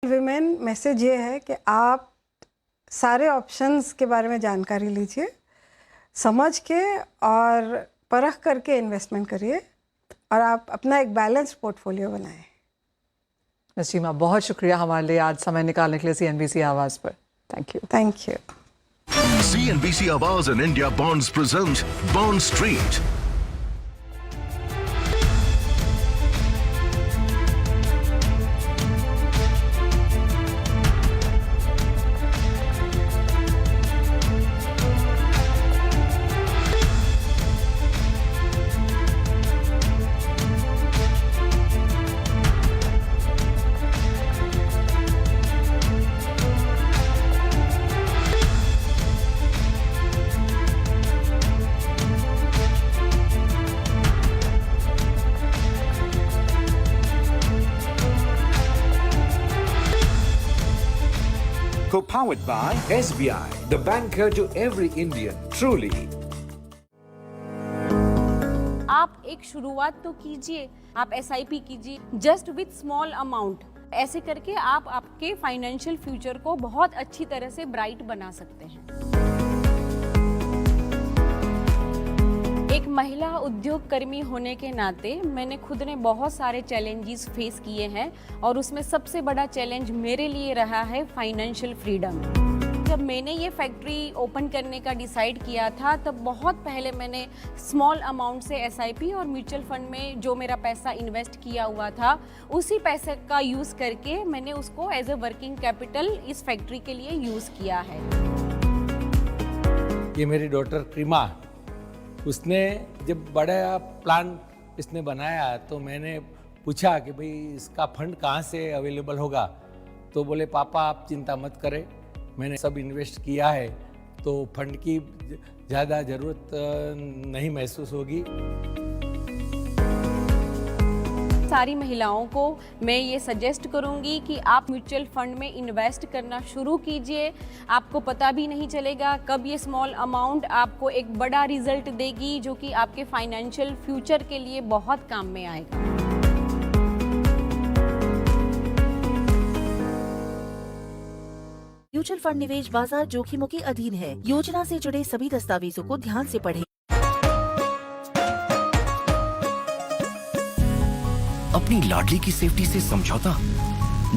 Women message ये है कि आप सारे ऑप्शंस के बारे में जानकारी लीजिए, समझ के और परख करके इन्वेस्टमेंट करिए और आप अपना एक बैलेंस्ड पोर्टफोलियो बनाएं। नसीमा, बहुत शुक्रिया हमारे लिए आज समय निकालने के लिए CNBC आवाज़ पर। Thank you. Thank you. CNBC Awaaz and India Bonds present Bond Street. Co-powered by SBI, the banker to every Indian, truly. आप एक शुरुआत तो कीजिए, आप SIP कीजिए जस्ट विथ स्मॉल अमाउंट। ऐसे करके आप आपके फाइनेंशियल फ्यूचर को बहुत अच्छी तरह से ब्राइट बना सकते हैं। एक महिला उद्योग कर्मी होने के नाते मैंने खुद ने बहुत सारे चैलेंजेस फेस किए हैं और उसमें सबसे बड़ा चैलेंज मेरे लिए रहा है फाइनेंशियल फ्रीडम। जब मैंने ये फैक्ट्री ओपन करने का डिसाइड किया था तब बहुत पहले मैंने स्मॉल अमाउंट से SIP और म्यूचुअल फंड में जो मेरा पैसा इन्वेस्ट किया हुआ था उसी पैसे का यूज़ करके मैंने उसको एज अ वर्किंग कैपिटल इस फैक्ट्री के लिए यूज़ किया है। ये मेरी डॉटर प्रीमा, उसने जब बड़ा प्लान इसने बनाया तो मैंने पूछा कि भाई इसका फंड कहाँ से अवेलेबल होगा, तो बोले पापा आप चिंता मत करें, मैंने सब इन्वेस्ट किया है तो फंड की ज़्यादा ज़रूरत नहीं महसूस होगी। सारी महिलाओं को मैं ये सजेस्ट करूंगी कि आप म्यूचुअल फंड में इन्वेस्ट करना शुरू कीजिए। आपको पता भी नहीं चलेगा कब ये स्मॉल अमाउंट आपको एक बड़ा रिजल्ट देगी जो कि आपके फाइनेंशियल फ्यूचर के लिए बहुत काम में आएगा। म्यूचुअल फंड निवेश बाजार जोखिमों के अधीन है। योजना से जुड़े सभी दस्तावेजों को ध्यान से पढ़ें। अपनी लाडली की सेफ्टी से समझौता?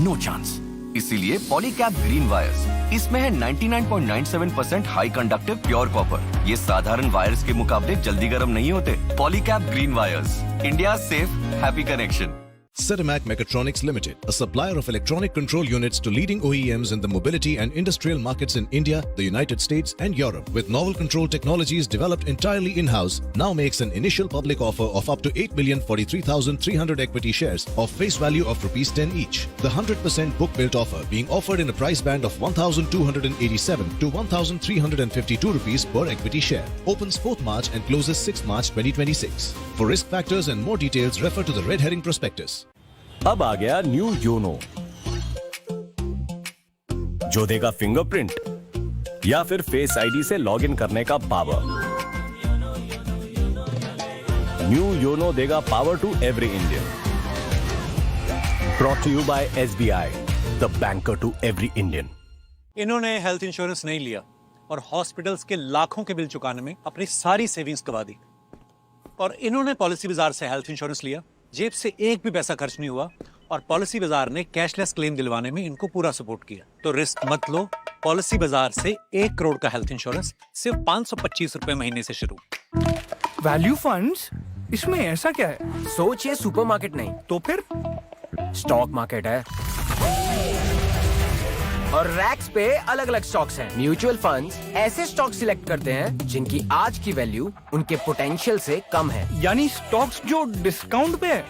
No chance. इसीलिए पॉलीकैप ग्रीन वायर्स, इसमें है 99.97% हाई कंडक्टिव प्योर कॉपर। ये साधारण वायर्स के मुकाबले जल्दी गर्म नहीं होते। Polycab green wires, India safe happy connection. Cetamac Mechatronics Limited, a supplier of electronic control units to leading OEMs in the mobility and industrial markets in India, the United States and Europe, with novel control technologies developed entirely in-house, now makes an initial public offer of up to 8,043,300 equity shares of face value of ₹10 each. The 100% book built offer being offered in a price band of 1,287 to 1,352 rupees per equity share. Opens 4th March and closes 6th March 2026. For risk factors and more details, refer to the red herring prospectus. अब आ गया new YONO, जो देगा fingerprint या फिर face ID से login करने का power. New YONO देगा power to every Indian. Brought to you by SBI, the banker to every Indian. इन्होंने हेल्थ इंश्योरेंस नहीं लिया और हॉस्पिटल्स के लाखों के बिल चुकाने में अपनी सारी सेविंग्स गवा दी। और इन्होंने पॉलिसी बाजार से हेल्थ इंश्योरेंस लिया, जेब से एक भी पैसा खर्च नहीं हुआ और पॉलिसी बाजार ने कैशलेस क्लेम दिलवाने में इनको पूरा सपोर्ट किया। तो रिस्क मत लो, पॉलिसी बाजार से 1 करोड़ का हेल्थ इंश्योरेंस सिर्फ 525 रुपए महीने से शुरू। वैल्यू फंड्स, इसमें ऐसा क्या है? सोचिए सुपरमार्केट नहीं तो फिर स्टॉक मार्केट है और रैक्स पे अलग अलग स्टॉक्स हैं। म्यूचुअल फंड्स ऐसे स्टॉक सिलेक्ट करते हैं जिनकी आज की वैल्यू उनके पोटेंशियल से कम है, यानी स्टॉक्स जो डिस्काउंट पे है।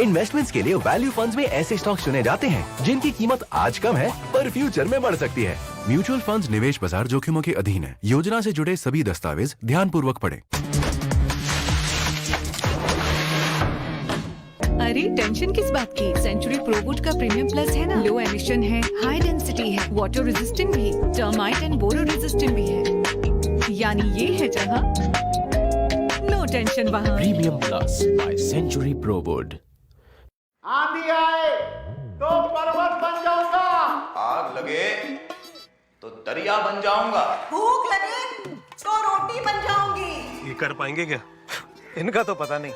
इन्वेस्टमेंट्स के लिए वैल्यू फंड्स में ऐसे स्टॉक्स चुने जाते हैं जिनकी कीमत आज कम है पर फ्यूचर में बढ़ सकती है। म्यूचुअल फंड्स निवेश बाजार जोखिमों के अधीन है। योजना से जुड़े सभी दस्तावेज ध्यानपूर्वक पढ़ें। अरे टेंशन किस बात की? सेंचुरी प्रोवुड का प्रीमियम प्लस है ना, लो एमिशन है, हाई डेंसिटी है, वाटर रेजिस्टेंट भी, टर्माइट एंड बोरो रेजिस्टेंट भी है। यानी ये है जहाँ नो टेंशन वहाँ। Premium plus by Century Prowud. आंधी आए तो पर्वत बन जाऊंगा। लगे तो दरिया बन जाऊंगा। भूख लगे तो रोटी बन जाऊंगी। ये कर पाएंगे क्या? इनका तो पता नहीं,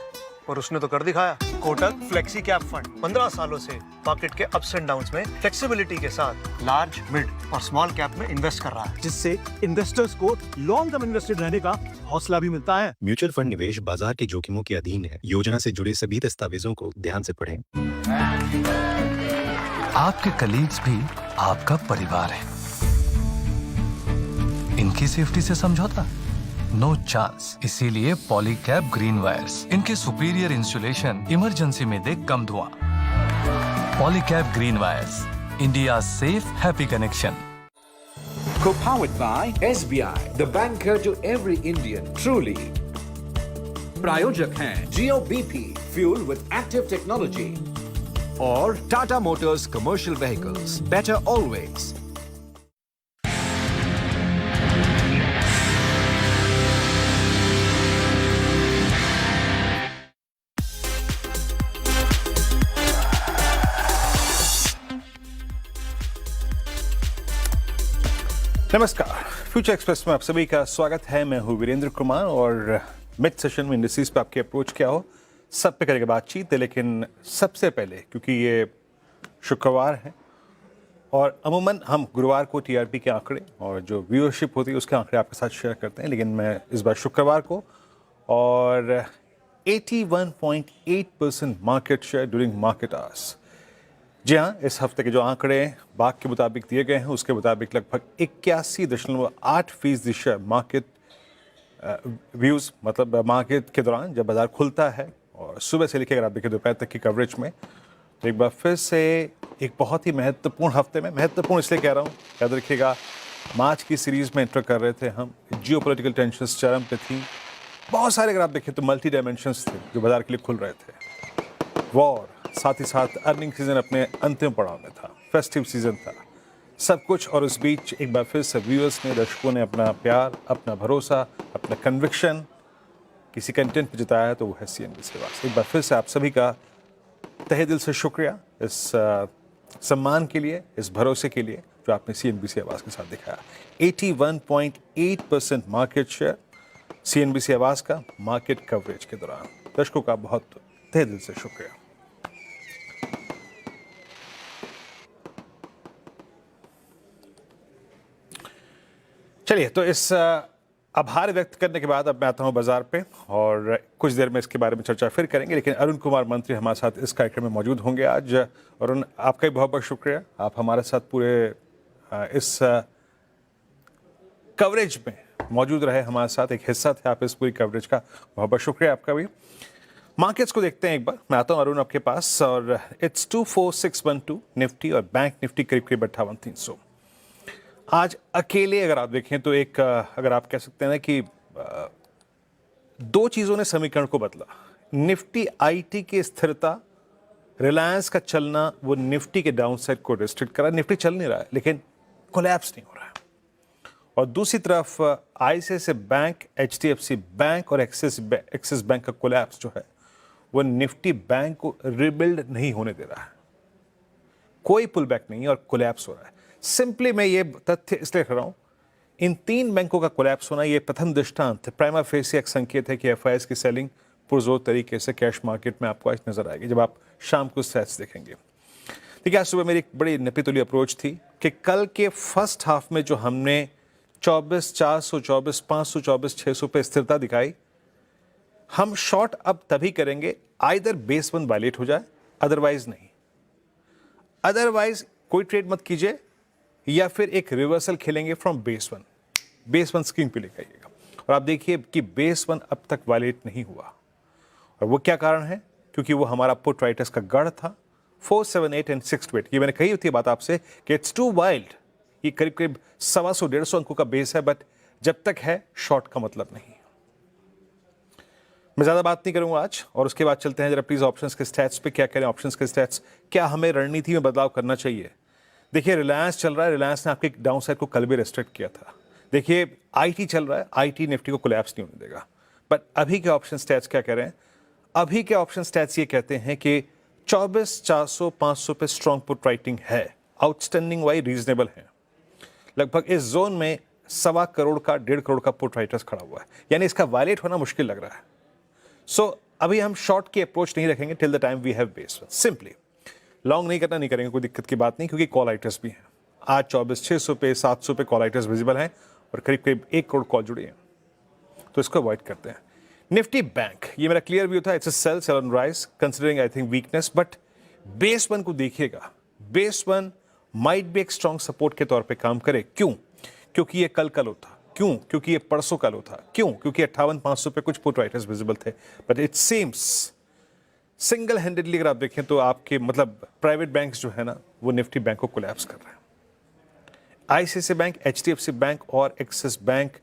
और उसने तो कर दिखाया। कोटक फ्लेक्सी कैप फंड 15 सालों से मार्केट के अप्स एंड डाउन्स में फ्लेक्सिबिलिटी के साथ लार्ज, मिड और स्मॉल कैप में इन्वेस्ट कर रहा है, जिससे इन्वेस्टर्स को लॉन्ग टर्म इन्वेस्टेड रहने का हौसला भी मिलता है। म्यूचुअल फंड निवेश बाजार के जोखिमों के अधीन है। योजना से जुड़े सभी दस्तावेजों को ध्यान से पढ़ें। आपके कलीग्स भी आपका परिवार है, इनकी सेफ्टी से समझौता नो चांस। इसीलिए पॉलीकैब ग्रीन वायर्स, इनके सुपीरियर इंसुलेशन इमरजेंसी में दे कम धुआं। Polycab green wires, India safe happy connection. Co-powered by SBI, the banker to every Indian, truly. प्रायोजक हैं Jio BP, fuel with active technology, और Tata Motors commercial vehicles, better always. नमस्कार, future express में आप सभी का स्वागत है। मैं हूं वीरेंद्र कुमार और मिड सेशन में इंडस्ट्रीज पे आपकी अप्रोच क्या हो सब पे करेंगे बातचीत है। लेकिन सबसे पहले, क्योंकि ये शुक्रवार है और अमूमन हम गुरुवार को टीआरपी के आंकड़े और जो व्यूअरशिप होती है उसके आंकड़े आपके साथ शेयर करते हैं, लेकिन मैं इस बार शुक्रवार को और 81.8% market share during market hours. जी हाँ, इस हफ्ते के जो आंकड़े बाग के मुताबिक दिए गए हैं उसके मुताबिक लगभग 81.8% शेयर मार्केट व्यूज़, मतलब मार्केट के दौरान जब बाजार खुलता है और सुबह से लेकर अगर आप देखिए दोपहर तक की कवरेज में, तो एक बार फिर से एक बहुत ही महत्वपूर्ण हफ्ते में, महत्वपूर्ण इसलिए कह रहा हूँ, याद रखिएगा मार्च की सीरीज़ में एंटर कर रहे थे हम, जियोपॉलिटिकल टेंशन्स चरम पे थी, बहुत सारे अगर आप देखें तो मल्टी डायमेंशंस थे जो बाजार के लिए खुल रहे थे। वॉर, साथ ही साथ अर्निंग सीजन अपने अंतिम पड़ाव में था, फेस्टिव सीजन था, सब कुछ। और उस बीच एक बार फिर से व्यूअर्स ने, दर्शकों ने अपना प्यार, अपना भरोसा, अपना कन्विक्शन किसी कंटेंट पर जताया है तो वो है CNBC आवाज़। एक बार फिर से आप सभी का तहे दिल से शुक्रिया इस सम्मान के लिए, इस भरोसे के लिए जो आपने CNBC आवाज़ के साथ दिखाया। 81.8% मार्केट शेयर CNBC आवाज़ का मार्केट कवरेज के दौरान। दर्शकों का बहुत तहे दिल से शुक्रिया। चलिए, तो इस आभार व्यक्त करने के बाद अब मैं आता हूं बाजार पे और कुछ देर में इसके बारे में चर्चा फिर करेंगे, लेकिन अरुण कुमार मंत्री हमारे साथ इस कार्यक्रम में मौजूद होंगे आज। अरुण, आपका भी बहुत बहुत शुक्रिया, आप हमारे साथ पूरे इस कवरेज में मौजूद रहे, हमारे साथ एक हिस्सा थे आप इस पूरी कवरेज का, बहुत बहुत शुक्रिया आपका भी। मार्केट्स को देखते हैं एक बार, मैं आता हूँ अरुण आपके पास, और इट्स 24612 निफ्टी और बैंक निफ्टी करीब करीब 58,300। आज अकेले अगर आप देखें तो एक, अगर आप कह सकते हैं ना कि दो चीज़ों ने समीकरण को बदला। निफ्टी आईटी की स्थिरता, रिलायंस का चलना, वो निफ्टी के डाउनसाइड को रिस्ट्रिक्ट करा। निफ्टी चल नहीं रहा है लेकिन कोलैप्स नहीं हो रहा है। और दूसरी तरफ आईसीआईसीआई बैंक, एचडीएफसी बैंक और एक्सिस बैंक का कोलैप्स जो है वो निफ्टी बैंक को रिबिल्ड नहीं होने दे रहा है। कोई पुल बैक नहीं है और कोलैप्स हो रहा है। सिंपली मैं ये तथ्य इसलिए कर रहा हूँ, इन तीन बैंकों का कोलैप्स होना ये प्रथम दृष्टांत, प्राइमा फेसी एक संकेत है कि एफआईएस की सेलिंग पुरजोर तरीके से कैश मार्केट में आपको आज नजर आएगी जब आप शाम को स्टैट्स देखेंगे। देखिए, आज सुबह मेरी एक बड़ी नपीतुली अप्रोच थी कि कल के फर्स्ट हाफ में जो हमने 24,400, 24,500, 24,600 पे स्थिरता दिखाई, हम शॉर्ट अब तभी करेंगे आइदर बेस वन वायलेट हो जाए, अदरवाइज नहीं। अदरवाइज कोई ट्रेड मत कीजिए या फिर एक रिवर्सल खेलेंगे from base one. Base one screen पे लेकर आइएगा और आप देखिए कि बेस वन अब तक वायलेट नहीं हुआ। और वो क्या कारण है? क्योंकि वो हमारा पुट राइटर्स का गढ़ था 478 एंड 628। ये मैंने कही थी बात आपसे कि इट्स टू वाइल्ड। ये करीब करीब 125-150 अंकों का बेस है, बट जब तक है शॉर्ट का मतलब नहीं। मैं ज़्यादा बात नहीं करूंगा आज, और उसके बाद चलते हैं जरा प्लीज़ ऑप्शंस के स्टैट्स पे। क्या करें ऑप्शंस के स्टैट्स? क्या हमें रणनीति में बदलाव करना चाहिए? देखिए, रिलायंस चल रहा है, रिलायंस ने आपके डाउन साइड को कल भी रेस्ट्रिक्ट किया था। देखिए, आईटी चल रहा है, आईटी निफ्टी को कोलैप्स नहीं होने देगा। बट अभी के ऑप्शन स्टैट्स क्या कह रहे हैं? अभी के ऑप्शन स्टैट्स ये कहते हैं कि 24,400, 500 पे स्ट्रॉन्ग पुट राइटिंग है आउटस्टैंडिंग वाई रीजनेबल हैं। लगभग इस जोन में 1.25 करोड़ का 1.5 करोड़ का पुट राइटर्स खड़ा हुआ है, यानी इसका वायलेट होना मुश्किल लग रहा है। सो अभी हम शॉर्ट की अप्रोच नहीं रखेंगे till the time we have base. Simply long नहीं करना, नहीं करेंगे, कोई दिक्कत की बात नहीं, क्योंकि कॉल राइटर्स भी हैं। आज 24,600 पे 700 पे कॉल राइटर्स विजिबल हैं और करीब करीब 1 करोड़ कॉल जुड़े हैं, तो इसको अवॉइड करते हैं। निफ्टी बैंक, ये मेरा क्लियर व्यू था, it's a sell on rise considering I think weakness, but base 1 को देखिएगा, बेस 1 माइट बी एक स्ट्रॉन्ग सपोर्ट के तौर पे काम करे। क्यों? क्योंकि ये कल होता। क्यों? क्योंकि ये परसों कल होता। क्यों? क्योंकि 58,500 पे कुछ पुट राइटर्स विजिबल थे, but it seems single handedly अगर आप देखें तो आपके मतलब प्राइवेट बैंक्स जो है ना, वो निफ्टी बैंक को कोलैप्स कर रहे हैं। आईसीआईसीआई बैंक, एचडीएफसी बैंक और एक्सिस बैंक,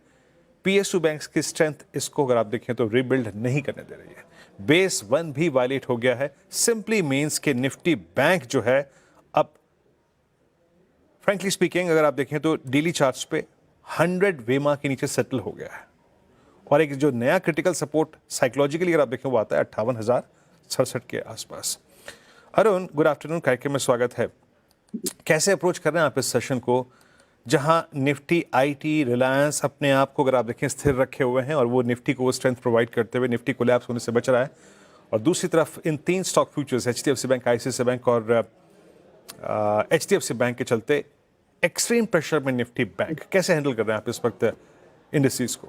पीएसयू बैंक्स की स्ट्रेंथ इसको अगर आप देखें तो रिबिल्ड नहीं करने दे रही है। बेस 1 भी वायलेट हो गया है, सिंपली मीन्स के निफ्टी बैंक जो है अब फ्रैंकली स्पीकिंग अगर आप देखें तो डेली चार्ट्स पे 100 वेमा के नीचे सेटल हो गया है। और एक जो नया क्रिटिकल सपोर्ट साइकोलॉजिकली अगर आप देखें वो आता है 58,067 के आसपास। अरुण, गुड आफ्टरनून, कार्यक्रम में स्वागत है। कैसे अप्रोच कर रहे हैं आप इस सेशन को, जहां निफ्टी, आईटी, रिलायंस अपने आप को अगर आप देखें स्थिर रखे हुए हैं और वो निफ्टी को स्ट्रेंथ प्रोवाइड करते हुए निफ्टी कोलैप्स होने से बच रहा है, और दूसरी तरफ इन 3 stock futures HDFC bank, ICICI bank और एचडीएफसी बैंक के चलते एक्सट्रीम प्रेशर में निफ्टी बैंक, कैसे हैंडल कर रहे हैं आप इस वक्त इंडस्ट्रीज को?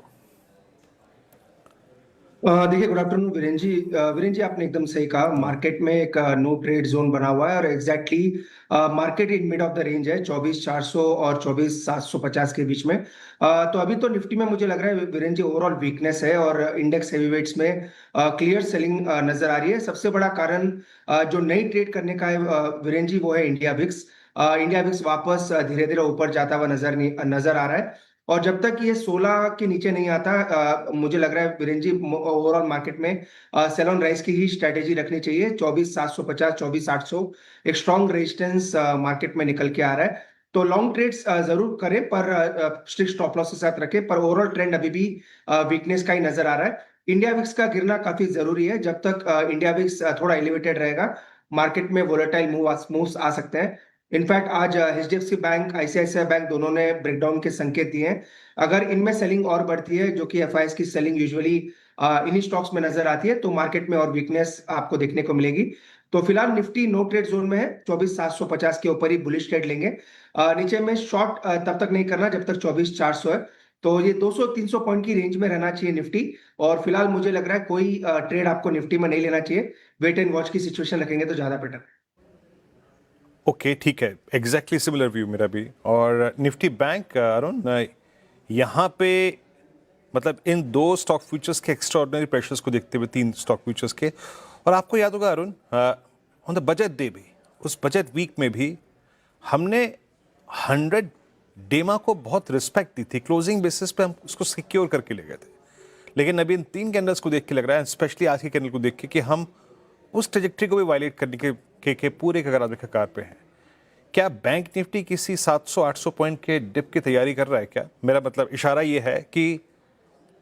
देखिए, गुड आफ्टरनून वीरेन जी आपने एकदम सही कहा। मार्केट में एक नो ट्रेड जोन बना हुआ है और exactly market in mid of the range है 24,400 और 24,750 के बीच में। तो अभी तो निफ्टी में मुझे लग रहा है वीरेन जी ओवरऑल वीकनेस है और इंडेक्स हेवीवेट्स में क्लियर सेलिंग नजर आ रही है। सबसे बड़ा कारण जो नई ट्रेड करने का है वीरेन जी, वो है इंडिया विक्स। इंडिया विक्स वापस धीरे धीरे ऊपर जाता हुआ नजर आ रहा है और जब तक ये 16 के नीचे नहीं आता मुझे लग रहा है वीरेन जी ओवरऑल मार्केट में सेल ऑन राइज की ही स्ट्रेटेजी रखनी चाहिए। 24,750, 24,800 एक स्ट्रॉन्ग रेजिस्टेंस मार्केट में निकल के आ रहा है। तो लॉन्ग ट्रेड्स जरूर करें पर स्ट्रिक्ट स्टॉप लॉस के साथ रखें, पर ओवरऑल ट्रेंड अभी भी वीकनेस का ही नजर आ रहा है। इंडिया विक्स का गिरना काफी जरूरी है। जब तक इंडिया विक्स थोड़ा एलिवेटेड रहेगा, मार्केट में वोलेटाइल मूव्स आ सकते हैं। इनफैक्ट आज एचडीएफसी बैंक, आईसीआईसीआई बैंक दोनों ने ब्रेकडाउन के संकेत दिए हैं। अगर इनमें सेलिंग और बढ़ती है, जो कि एफआईएस की सेलिंग यूजुअली इन्हीं स्टॉक्स में नजर आती है, तो मार्केट में और वीकनेस आपको देखने को मिलेगी। तो फिलहाल निफ्टी नो ट्रेड जोन में है, 24,750 के ऊपर ही बुलिश ट्रेड लेंगे। नीचे में शॉर्ट तब तक नहीं करना जब तक 24,400 है। तो ये 200-300 पॉइंट की रेंज में रहना चाहिए निफ्टी। और फिलहाल मुझे लग रहा है कोई ट्रेड आपको निफ्टी में नहीं लेना चाहिए, वेट एंड वॉच की सिचुएशन रखेंगे तो ज्यादा बेटर है। ओके, ठीक है, एग्जैक्टली सिमिलर व्यू मेरा भी। और निफ्टी बैंक अरुण, यहाँ पे मतलब इन 2 स्टॉक फ्यूचर्स के एक्स्ट्राऑर्डिनरी प्रेशर्स को देखते हुए 3 स्टॉक फ्यूचर्स के, और आपको याद होगा Arun on the budget day भी, उस बजट वीक में भी हमने 100 डेमा को बहुत रिस्पेक्ट दी थी, क्लोजिंग बेसिस पे हम उसको सिक्योर करके ले गए थे। लेकिन अभी इन 3 कैंडल्स को देख के लग रहा है, स्पेशली आज के कैंडल को देख के, कि हम उस ट्रेजेक्ट्री को भी वायलेट करने के पूरे अगर आप कार पे हैं। क्या बैंक निफ्टी किसी 700-800 पॉइंट के डिप की तैयारी कर रहा है क्या? मेरा मतलब इशारा ये है कि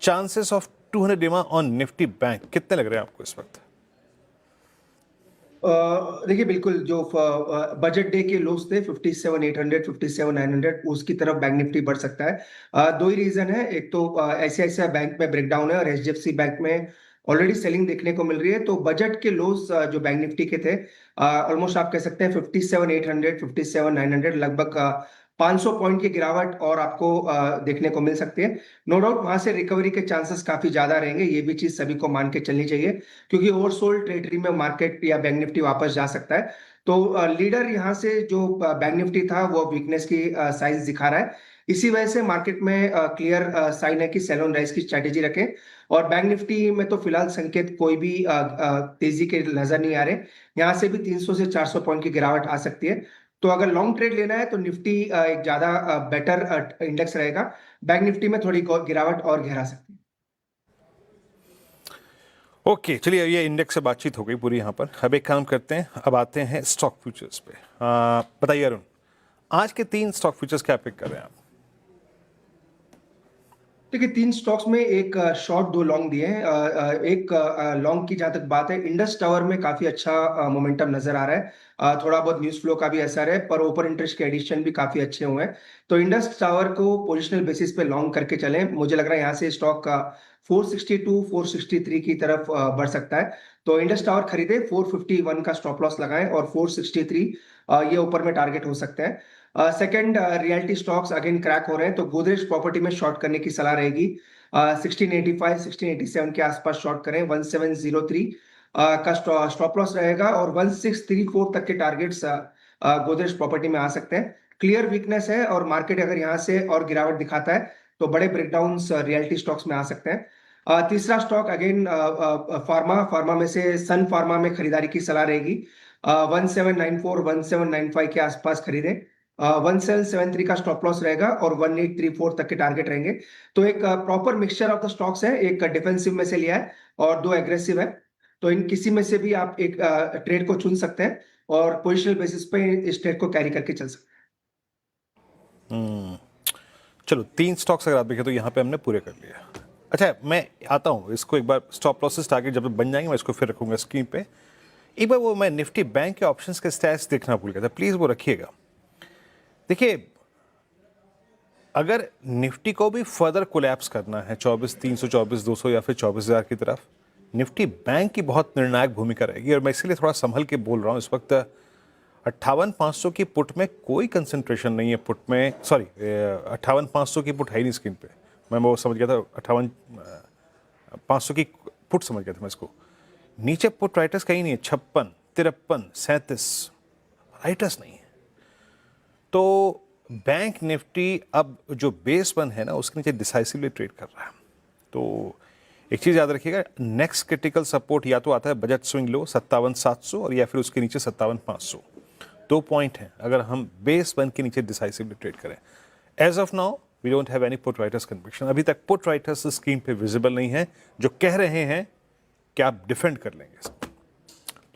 चांसेस ऑफ 200 डेमा ऑन निफ्टी बैंक कितने लग रहे हैं आपको इस वक्त? देखिए, बिल्कुल जो बजट डे के लोस थे 57,800, 57,900, उसकी तरफ बैंक निफ्टी बढ़ सकता है। 2 ही रीजन है, एक तो आईसीआईसीआई बैंक में ब्रेकडाउन है और एचडीएफसी बैंक में ऑलरेडी सेलिंग देखने को मिल रही है। तो बजट के लोस जो बैंक निफ्टी के थे ऑलमोस्ट आप कह सकते हैं 57,800, 57,900, लगभग 500 पॉइंट की गिरावट और आपको देखने को मिल सकती है। नो डाउट वहां से रिकवरी के चांसेस काफी ज्यादा रहेंगे, ये भी चीज सभी को मान के चलनी चाहिए, क्योंकि ओवरसोल्ड टेरिटरी में मार्केट या बैंक निफ्टी वापस जा सकता है। तो लीडर यहाँ से जो बैंक निफ्टी था वो वीकनेस की साइज दिखा रहा है। इसी वजह से मार्केट में क्लियर साइन है कि सेल ऑन राइज की स्ट्रेटेजी रखें। और बैंक निफ्टी में तो फिलहाल संकेत कोई भी तेजी के नजर नहीं आ रहे। यहाँ से भी 300 से 400 पॉइंट की गिरावट आ सकती है। तो अगर लॉन्ग ट्रेड लेना है तो निफ्टी एक ज्यादा बेटर इंडेक्स रहेगा। बैंक निफ्टी में थोड़ी गिरावट और गहरा सकती है। ओके, चलिए, ये इंडेक्स से बातचीत हो गई पूरी यहाँ पर। अब एक काम करते हैं, अब आते हैं स्टॉक फ्यूचर्स पे। बताइए अरुण, आज के 3 स्टॉक फ्यूचर्स क्या पिक कर रहे हैं आप? देखिए 3 स्टॉक्स में एक शॉर्ट 2 लॉन्ग दिए हैं। एक लॉन्ग की जहां तक बात है, इंडस टावर में काफी अच्छा मोमेंटम नजर आ रहा है। थोड़ा बहुत न्यूज फ्लो का भी असर है, पर ओपन इंटरेस्ट के एडिशन भी काफी अच्छे हुए हैं। तो इंडस टावर को पोजिशनल बेसिस पे लॉन्ग करके चलें। मुझे लग रहा है यहाँ से स्टॉक का 462 463 की तरफ बढ़ सकता है। तो इंडस टावर खरीदे, 451 का स्टॉप लॉस लगाएं और 463 ये ऊपर में टारगेट हो सकते हैं। Second, reality stocks again crack हो रहे हैं, तो गोदरेज प्रॉपर्टी में शॉर्ट करने की सलाह रहेगी। 1685 1687 के आसपास शॉर्ट करें। 1703 का स्टॉप लॉस रहेगा और 1634 तक के टारगेट्स गोदरेज प्रॉपर्टी में आ सकते हैं। क्लियर वीकनेस है और मार्केट अगर यहाँ से और गिरावट दिखाता है तो बड़े ब्रेकडाउन्स रियलिटी स्टॉक्स में आ सकते हैं। तीसरा स्टॉक अगेन फार्मा में से सन फार्मा में खरीदारी की सलाह रहेगी। 1794 1795 के आसपास खरीदें। 1773 का स्टॉप लॉस रहेगा और 1834 तक के टारगेट रहेंगे। तो एक proper mixture of the stocks है, एक डिफेंसिव में से लिया है और 2 एग्रेसिव है। तो इन किसी में से भी आप एक ट्रेड को चुन सकते हैं और पोजिशनल बेसिस पे इस ट्रेड को कैरी करके चल सकते हैं। चलो 3 स्टॉक्स अगर आप देखें तो यहाँ पे हमने पूरे कर लिया। अच्छा, मैं आता हूँ इसको एक बार स्टॉप लॉसेस टारगेट जब बन जाएंगे मैं इसको फिर रखूंगा स्क्रीन पे। एक बार वो मैं निफ्टी बैंक के ऑप्शंस के स्टैट्स देखना भूल गया था, प्लीज वो रखिएगा। देखिए, अगर निफ्टी को भी फर्दर कोलैप्स करना है 24,300 24,200 या फिर 24,000 की तरफ, निफ्टी बैंक की बहुत निर्णायक भूमिका रहेगी। और मैं इसलिए थोड़ा संभल के बोल रहा हूँ। इस वक्त 58,500 की पुट में कोई कंसंट्रेशन नहीं है। पुट में 58,500 की पुट है ही नहीं स्क्रीन पे। मैं वो समझ गया था 58,500 की पुट समझ गया था मैं इसको। नीचे पुट राइटर्स कहीं नहीं है। 56, 53, 37 राइटर्स नहीं है। तो बैंक निफ्टी अब जो बेस 1 है ना उसके नीचे डिसाइसिवली ट्रेड कर रहा है। तो एक चीज़ याद रखिएगा, नेक्स्ट क्रिटिकल सपोर्ट या तो आता है बजट स्विंग लो 57,700 और या फिर उसके नीचे 57,500। 2 पॉइंट हैं अगर हम बेस 1 के नीचे डिसाइसिवली ट्रेड करें। As of now we don't have any put writers conviction. अभी तक पुट राइटर्स स्क्रीन पे विजिबल नहीं है जो कह रहे हैं कि आप डिफेंड कर लेंगे।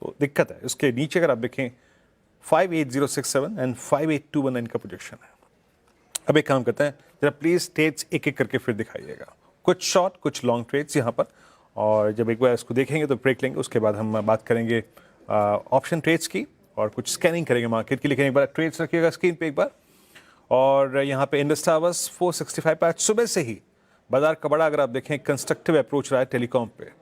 तो दिक्कत है। उसके नीचे अगर आप देखें 58067 एंड 58219 का प्रोजेक्शन है। अब एक काम करते हैं, जरा प्लीज ट्रेड्स एक एक करके फिर दिखाइएगा। कुछ शॉर्ट कुछ लॉन्ग ट्रेड्स यहाँ पर, और जब एक बार इसको देखेंगे तो ब्रेक लेंगे। उसके बाद हम बात करेंगे ऑप्शन ट्रेड्स की और कुछ स्कैनिंग करेंगे मार्केट की। लेकिन एक बार ट्रेड्स रखिएगा स्क्रीन पे एक बार। और यहाँ पे इंडस टावर्स 465 पे आज सुबह से ही बाजार का बड़ा अगर आप देखें कंस्ट्रक्टिव अप्रोच रहा है टेलीकॉम पे।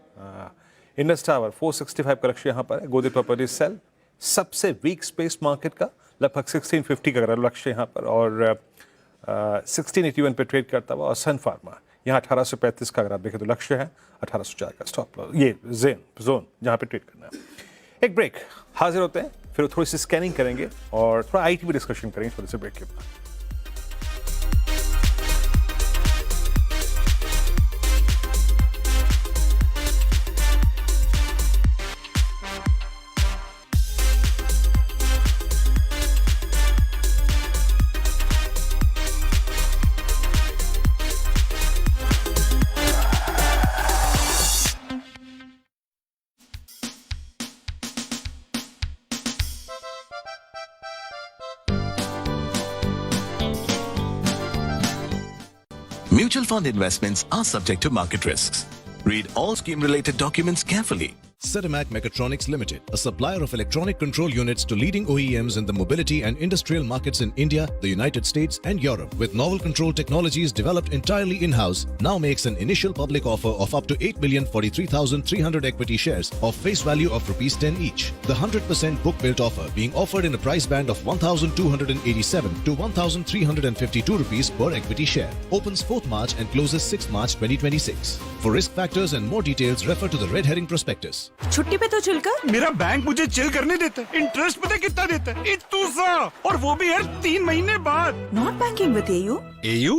इंडस टावर 465 का लक्ष्य यहाँ पर है। गोदरेज प्रॉपर्टीज सेल सबसे वीक स्पेस मार्केट का लगभग 1650 का लक्ष्य यहाँ पर और 1681 पे ट्रेड करता हुआ। और सन फार्मा यहाँ 1835 का अगर आप देखें तो लक्ष्य है। 1804 का स्टॉप लॉस, ये जोन जहाँ पे ट्रेड करना है। एक ब्रेक, हाजिर होते हैं, फिर थोड़ी सी स्कैनिंग करेंगे और थोड़ा आईटी भी डिस्कशन करेंगे थोड़े से ब्रेक के बाद। Mutual fund investments are subject to market risks. Read all scheme-related documents carefully. Citimac Mechatronics Limited, a supplier of electronic control units to leading OEMs in the mobility and industrial markets in India, the United States and Europe, with novel control technologies developed entirely in-house, now makes an initial public offer of up to 8,043,300 equity shares of face value of Rs 10 each. The 100% book-built offer being offered in a price band of 1,287 to 1,352 rupees per equity share. Opens 4th March and closes 6th March 2026. For risk factors and more details, refer to the red herring prospectus. छुट्टी पे तो chill कर। मेरा bank मुझे chill करने देता है। Interest पता कितना देता है? इतना सा, और वो भी हर 3 महीने बाद। Not banking with AU?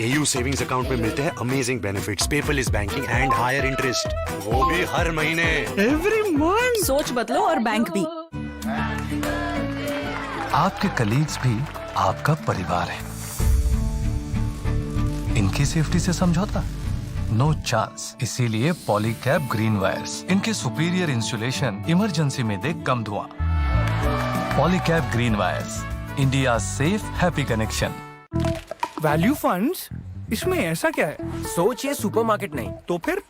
AU savings account में मिलते हैं amazing benefits, paperless banking and higher interest, वो भी हर महीने, एवरी मंथ। सोच बदलो और बैंक भी। आपके कलीग्स भी आपका परिवार है। इनकी सेफ्टी से समझौता? No chance. इसीलिए पॉलीकैब ग्रीन वायर्स, इनके सुपीरियर इंसुलेशन इमरजेंसी में दे कम धुआं। Polycab green wires, India safe happy connection. Value funds? इसमें ऐसा क्या है? सोचिए सुपरमार्केट नहीं तो फिर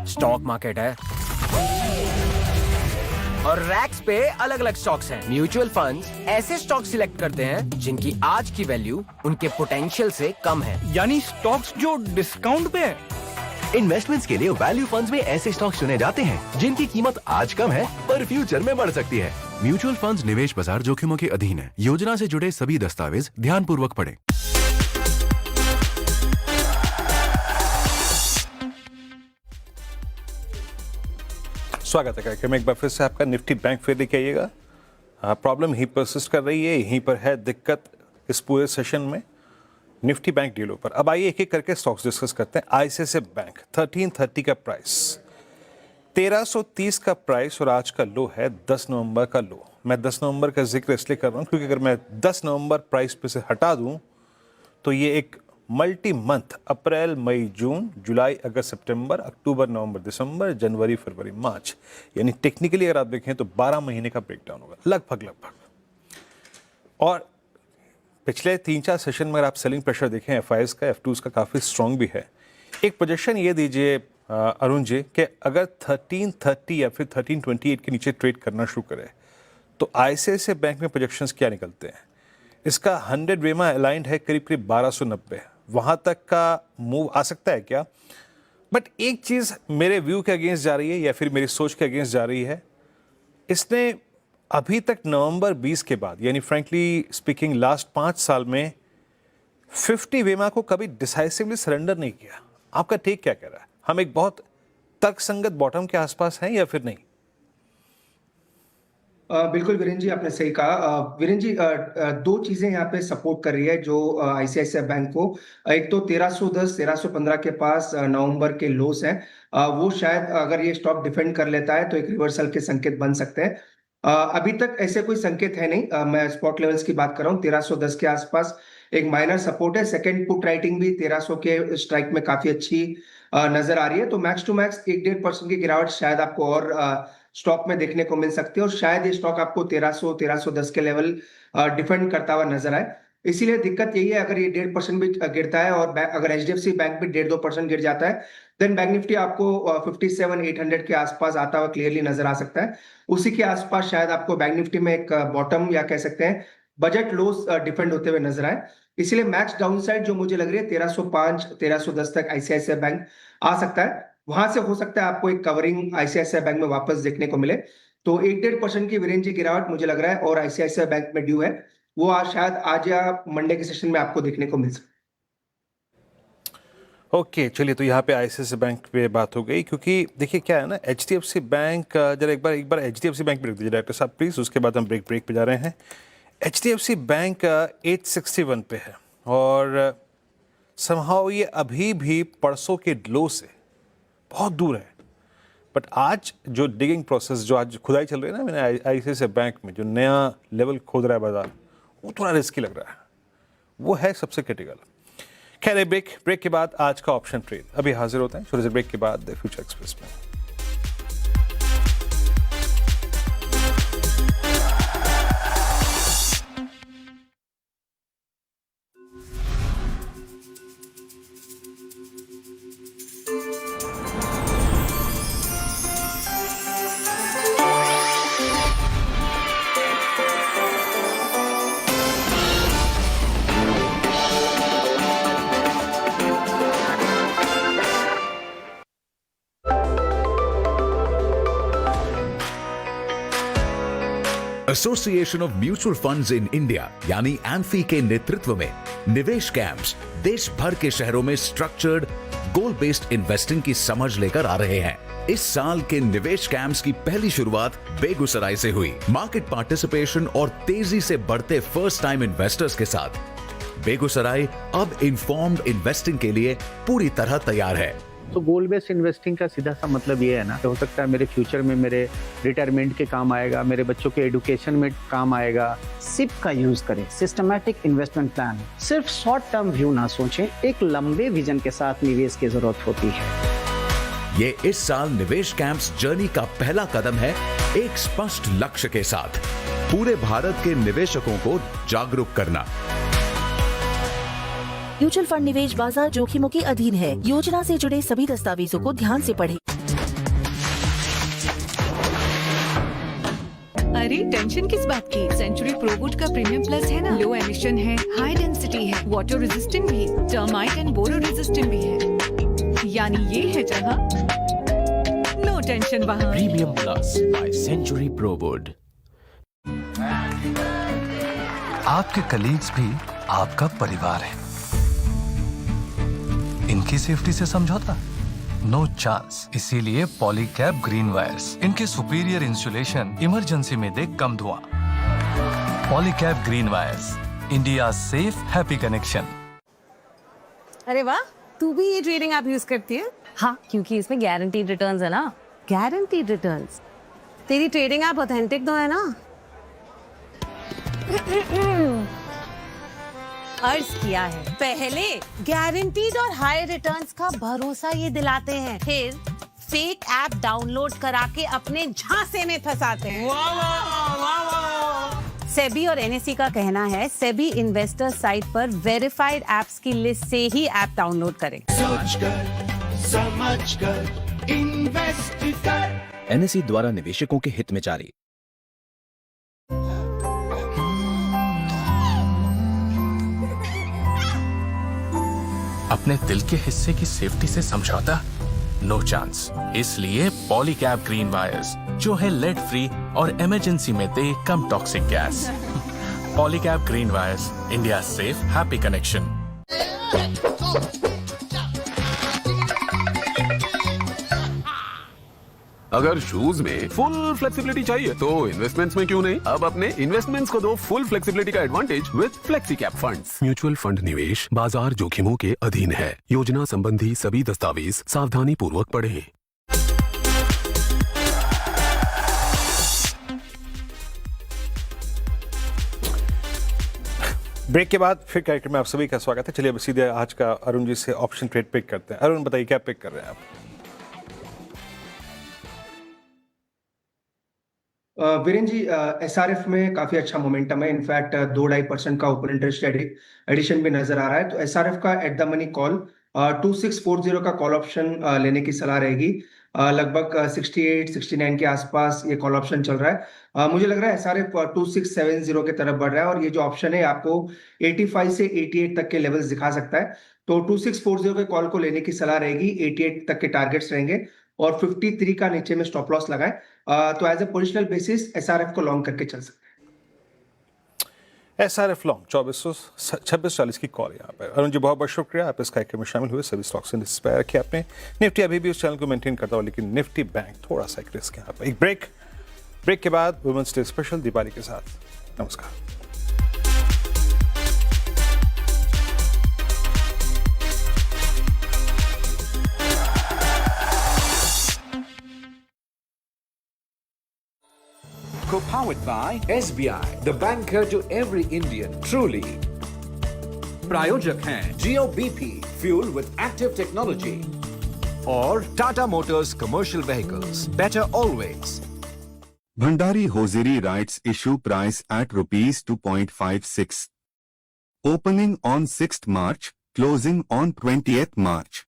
स्टॉक मार्केट है और रैक्स पे अलग अलग स्टॉक्स हैं। म्यूचुअल फंड्स ऐसे स्टॉक सिलेक्ट करते हैं जिनकी आज की वैल्यू उनके पोटेंशियल से कम है। यानी स्टॉक्स जो डिस्काउंट पे है। इन्वेस्टमेंट्स के लिए वैल्यू फंड्स में ऐसे स्टॉक चुने जाते हैं जिनकी कीमत आज कम है पर फ्यूचर में बढ़ सकती है। म्यूचुअल फंड्स निवेश बाजार जोखिमों के अधीन है। योजना से जुड़े सभी दस्तावेज ध्यानपूर्वक पढ़ें। स्वागत है कार्यक्रम में एक बार फिर से आपका। निफ्टी बैंक फिर लेके आइएगा। प्रॉब्लम ही परसिस्ट कर रही है, यहीं पर है दिक्कत इस पूरे सेशन में निफ्टी बैंक डीलों पर। अब आइए एक एक करके स्टॉक्स डिस्कस करते हैं। आईसीआईसीआई बैंक 1330 का प्राइस, 1330 का प्राइस और आज का लो है 10 नवंबर का लो। मैं 10 नवंबर का जिक्र इसलिए कर रहा हूँ क्योंकि अगर मैं 10 नवंबर प्राइस पे से हटा दूँ तो ये एक मल्टी मंथ अप्रैल मई जून जुलाई अगस्त सितंबर अक्टूबर नवंबर दिसंबर जनवरी फरवरी मार्च, यानी टेक्निकली अगर आप देखें तो 12 महीने का ब्रेकडाउन होगा लगभग। और पिछले 3-4 सेशन में अगर आप सेलिंग प्रेशर देखें एफआईएस का, एफ2s का काफ़ी स्ट्रॉन्ग भी है। एक प्रोजेक्शन ये दीजिए अरुण जी कि अगर 1330 या फिर 1328 के नीचे ट्रेड करना शुरू करे तो आईसीआईसीआई बैंक में प्रोजेक्शंस क्या निकलते हैं? इसका 100 वेमा अलाइंड है करीब 1290, वहाँ तक का मूव आ सकता है क्या? बट एक चीज़ मेरे व्यू के अगेंस्ट जा रही है या फिर मेरी सोच के अगेंस्ट जा रही है, इसने अभी तक नवंबर 20 के बाद यानी फ्रैंकली स्पीकिंग लास्ट 5 साल में 50 वेमा को कभी डिसाइसिवली सरेंडर नहीं किया। आपका टेक क्या कह रहा है? हम एक बहुत तर्कसंगत बॉटम के आसपास हैं या फिर नहीं? बिल्कुल वीरेन जी, आपने सही कहा। वीरेन जी, दो चीजें यहाँ पे सपोर्ट कर रही है जो आईसीआईसीआई बैंक को। एक तो 1310 1315 के पास नवंबर के लोस हैं, वो शायद अगर ये स्टॉक डिफेंड कर लेता है तो एक रिवर्सल के संकेत बन सकते हैं। अभी तक ऐसे कोई संकेत है नहीं। मैं स्पॉट लेवल्स की बात कर रहा हूँ। 1310 के आसपास एक माइनर सपोर्ट है। सेकंड पुट राइटिंग भी 1300 के स्ट्राइक में काफी अच्छी नजर आ रही है। तो मैक्स टू मैक्स 1-1.5% की गिरावट शायद आपको और स्टॉक में देखने को मिल सकती है और शायद ये स्टॉक आपको 1300-1310 के लेवल डिफेंड करता हुआ नजर आए। इसीलिए दिक्कत यही है, अगर ये 1.5% भी गिरता है और अगर एचडीएफसी बैंक भी 1.5-2% गिर जाता है देन बैंक निफ्टी आपको 57,800 के आसपास आता हुआ क्लियरली नजर आ सकता है। उसी के आसपास शायद आपको बैंक निफ्टी में एक बॉटम या कह सकते हैं बजट लोस डिफेंड होते हुए नजर आए। इसलिए मैक्स डाउनसाइड जो मुझे लग रही है 1305-1310 तक आईसीआईसीआई बैंक आ सकता है। वहां से हो सकता है आपको एक कवरिंग आईसीआईसीआई बैंक में वापस देखने को मिले। तो 1-1.5% की वीरेन जी गिरावट मुझे लग रहा है और आईसीआईसीआई बैंक में ड्यू है, वो शायद आज या मंडे के सेशन में आपको देखने को मिल सकता है। ओके, चलिए तो यहाँ पे आईसीआईसीआई बैंक पे बात हो गई क्योंकि देखिए क्या है ना, एचडीएफसी बैंक जरा एक बार एचडीएफसी बैंक पे रख दीजिए डायरेक्टर साहब प्लीज, उसके बाद हम ब्रेक पे जा रहे हैं। एचडीएफसी बैंक 861 पे है और समहाउ ये अभी भी परसों के लो से बहुत दूर है। बट आज जो डिगिंग प्रोसेस, जो आज खुदाई चल रही है ना मैंने आईसीआईसीआई बैंक में, जो नया लेवल खोद रहा है बाजार, वो थोड़ा रिस्की लग रहा है, वो है सबसे क्रिटिकल। खैर ब्रेक के बाद आज का ऑप्शन ट्रेड अभी हाजिर होता है छोटे से ब्रेक के बाद फ्यूचर एक्सप्रेस में। Association of mutual funds in India यानी एम्फी के नेतृत्व में निवेश कैंप्स देश भर के शहरों में स्ट्रक्चर्ड गोल बेस्ड इन्वेस्टिंग की समझ लेकर आ रहे हैं। इस साल के निवेश कैंप्स की पहली शुरुआत बेगूसराय से हुई। मार्केट पार्टिसिपेशन और तेजी से बढ़ते फर्स्ट टाइम इन्वेस्टर्स के साथ बेगूसराय अब इन्फॉर्म्ड इन्वेस्टिंग के लिए पूरी तरह तैयार है। तो गोल बेस्ड इन्वेस्टिंग का सीधा सा मतलब ये है ना, हो सकता है मेरे फ्यूचर में मेरे रिटायरमेंट के काम आएगा, मेरे बच्चों के एजुकेशन में काम आएगा। सिप का यूज करें, सिस्टमैटिक इन्वेस्टमेंट प्लान। सिर्फ शॉर्ट टर्म व्यू ना सोचें, एक लंबे विजन के साथ निवेश की जरूरत होती है। ये इस साल निवेश कैंप्स जर्नी का पहला कदम है, एक स्पष्ट लक्ष्य के साथ पूरे भारत के निवेशकों को जागरूक करना। म्यूचुअल फंड निवेश बाजार जोखिमों के अधीन है। योजना से जुड़े सभी दस्तावेजों को ध्यान से पढ़ें। अरे टेंशन किस बात की? सेंचुरी प्रोवुड का प्रीमियम प्लस है ना। लो एमिशन है, हाई डेंसिटी है, वाटर रेजिस्टेंट भी, टर्माइट एंड बोरो रेजिस्टेंट भी है। यानी ये है जहाँ नो टेंशन वहाँ। Premium plus by Century Prowud. आपके कलीग्स भी आपका परिवार है। इनकी सेफ्टी से समझौता? No chance. इसीलिए पॉलीकैब ग्रीन वायर्स। इनके सुपीरियर इंसुलेशन इमरजेंसी में दे कम धुआं। Polycab green wires, India safe happy connection. अरे वाह, तू भी ये ट्रेडिंग ऐप यूज करती है? हाँ, क्योंकि इसमें गारंटीड रिटर्न्स है ना। Guaranteed returns? तेरी ट्रेडिंग ऐप ऑथेंटिक तो है ना? अर्ज किया है। पहले गारंटीड और हाई रिटर्न्स का भरोसा ये दिलाते हैं, फिर फेक ऐप डाउनलोड करा के अपने झांसे में फंसाते हैं। सेबी और एनएसई का कहना है सेबी इन्वेस्टर साइट पर वेरीफाइड एप्स की लिस्ट से ही ऐप डाउनलोड करें। समझकर इन्वेस्ट कर। एनएसई द्वारा निवेशकों के हित में जारी। अपने दिल के हिस्से की सेफ्टी से समझौता? No chance. इसलिए पॉलीकैब ग्रीन वायर्स, जो है लेड फ्री और इमरजेंसी में दे कम toxic gas. Polycab green wires, India safe happy connection. अगर शूज में फुल फ्लेक्सिबिलिटी चाहिए तो इन्वेस्टमेंट्स में क्यों नहीं? अब अपने इन्वेस्टमेंट्स को दो फुल फ्लेक्सिबिलिटी का advantage with flexicap funds. Mutual fund निवेश बाजार जोखिमों के अधीन है। योजना संबंधी सभी दस्तावेज सावधानी पूर्वक पढ़ें। ब्रेक के बाद फिर कार्यक्रम में आप सभी का स्वागत है। चलिए अब सीधे आज का अरुण जी से ऑप्शन ट्रेड पिक करते हैं। अरुण बताइए क्या पिक कर रहे हैं आप? वीरेंद्र जी, एसआरएफ में काफी अच्छा मोमेंटम है। इनफैक्ट 2-2.5% का ओपन इंटरेस्ट एडिशन भी नजर आ रहा है। तो एसआरएफ का एट द मनी कॉल 2640 का कॉल ऑप्शन लेने की सलाह रहेगी। लगभग 68-69 के आसपास ये कॉल ऑप्शन चल रहा है। मुझे लग रहा है एसआरएफ 2670 की तरफ बढ़ रहा है और ये जो ऑप्शन है आपको 85 से 88 तक के लेवल्स दिखा सकता है। तो 2640 के कॉल को लेने की सलाह रहेगी। 88 तक के टारगेट्स रहेंगे और 53 का नीचे में स्टॉप लॉस लगाएं। तो as a positional basis SRF को लॉन्ग करके चल सकते हैं। एसआरएफ लॉन्ग 2640 की कॉल यहाँ पर। अरुण जी बहुत बहुत शुक्रिया, आप इस कार्यक्रम में शामिल हुए। सभी स्टॉक्स इंडेक्स पे रखे आपने। निफ्टी अभी भी उस चैनल को मेंटेन करता हुआ, लेकिन निफ्टी बैंक थोड़ा सा एक रिस्क है यहाँ पर। एक ब्रेक के बाद वुमेन्स डे स्पेशल दीपावली के साथ। नमस्कार। Co-powered by SBI, the banker to every Indian, truly. प्रायोजक हैं Jio BP, fuel with active technology, और Tata Motors Commercial Vehicles, better always. Bhandari Hosiery rights issue price at rupees 2.56. Opening on 6th March, closing on 20th March.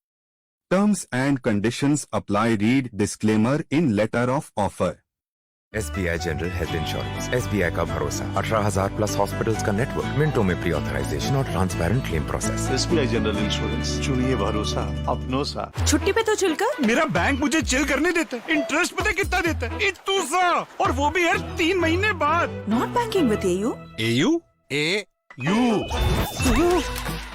Terms and conditions apply. Read disclaimer in letter of offer. SBI general health insurance, SBI का भरोसा, 18,000 plus hospitals का network, मिनटों में pre authorisation और transparent claim process. SBI general insurance, चुनिए भरोसा अपनों सा। छुट्टी पे तो चिल कर। मेरा बैंक मुझे चिल करने देता है। इंटरेस्ट पता कितना देता है? इतू सा, और वो भी यार 3 महीने बाद। Not banking with AU?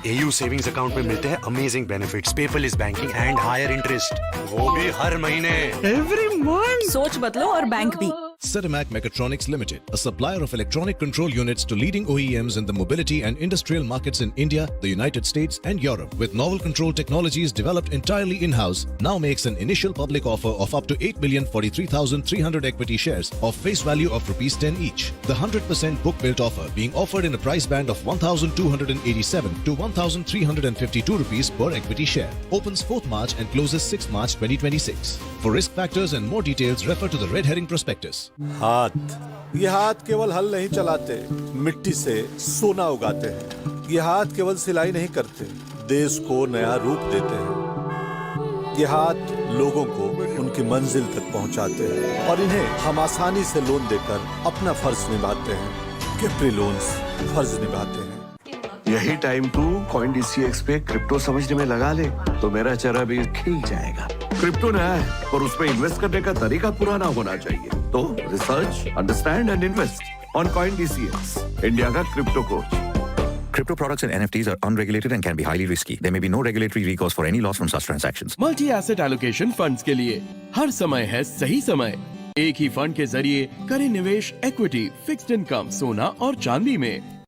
AU savings account में मिलते हैं amazing benefits, paperless banking and higher interest, वो भी हर महीने। Every month. सोच बदलो और बैंक भी। Cetamac Mechatronics Limited, a supplier of electronic control units to leading OEMs in the mobility and industrial markets in India, the United States and Europe, with novel control technologies developed entirely in-house, now makes an initial public offer of up to 8,043,300 equity shares of face value of ₹10 each. The 100% book built offer being offered in a price band of 1,287 to 1,352 rupees per equity share. Opens 4th March and closes 6th March 2026. For risk factors and more details, refer to the red herring prospectus. ये हाथ केवल हल नहीं चलाते, मिट्टी से सोना उगाते हैं। ये हाथ केवल सिलाई नहीं करते, देश को नया रूप देते हैं। ये हाथ लोगों को उनकी मंजिल तक पहुंचाते हैं और इन्हें हम आसानी से लोन देकर अपना फर्ज निभाते हैं। कैप्री लोन्स फर्ज निभाते हैं। यही टाइम तू CoinDCX पे क्रिप्टो समझने में लगा ले तो मेरा चेहरा भी खिल जाएगा। क्रिप्टो नया है और उसमें इन्वेस्ट करने का तरीका पुराना होना चाहिए। तो research, understand and invest on CoinDCX, India का crypto coach. Crypto products and NFTs are unregulated and can be highly risky. There may be no regulatory recourse for any loss from such transactions. Multi-asset allocation funds के लिए हर समय है सही समय। एक ही fund के जरिए करें निवेश इक्विटी, फिक्स्ड इनकम, सोना और चांदी में।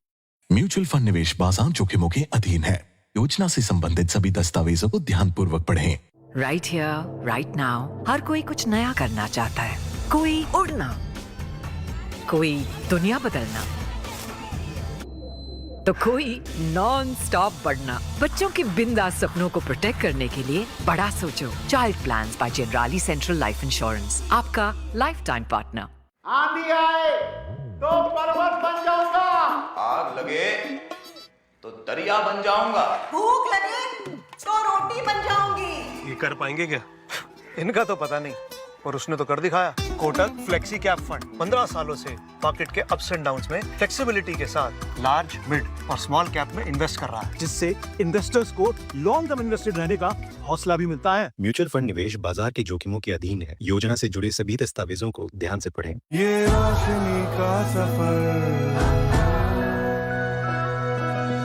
म्यूचुअल फंड निवेश बाजार जोखिमों के अधीन है। योजना से संबंधित सभी दस्तावेजों को ध्यानपूर्वक पढ़ें। Right here, right now. हर कोई कुछ नया करना चाहता है। कोई उड़ना, कोई दुनिया बदलना, तो कोई नॉन स्टॉप बढ़ना। बच्चों के बिंदास सपनों को प्रोटेक्ट करने के लिए बड़ा सोचो। Child plans by Generali central life insurance, आपका लाइफ टाइम पार्टनर। आंधी आए तो पर्वत बन जाऊंगा, आग लगे तो दरिया बन जाऊंगा, भूख लगे तो रोटी बन जाऊंगी। ये कर पाएंगे क्या? इनका तो पता नहीं, और उसने तो कर दिखाया। कोटक फ्लेक्सी कैप फंड 15 सालों से मार्केट के अप्स एंड डाउन्स में फ्लेक्सिबिलिटी के साथ लार्ज, मिड और स्मॉल कैप में इन्वेस्ट कर रहा है, जिससे इन्वेस्टर्स को लॉन्ग टर्म इन्वेस्टेड रहने का हौसला भी मिलता है। म्यूचुअल फंड निवेश बाजार के जोखिमों के अधीन है। योजना से जुड़े सभी दस्तावेजों को ध्यान से पढ़ें। ये रोशनी का सफर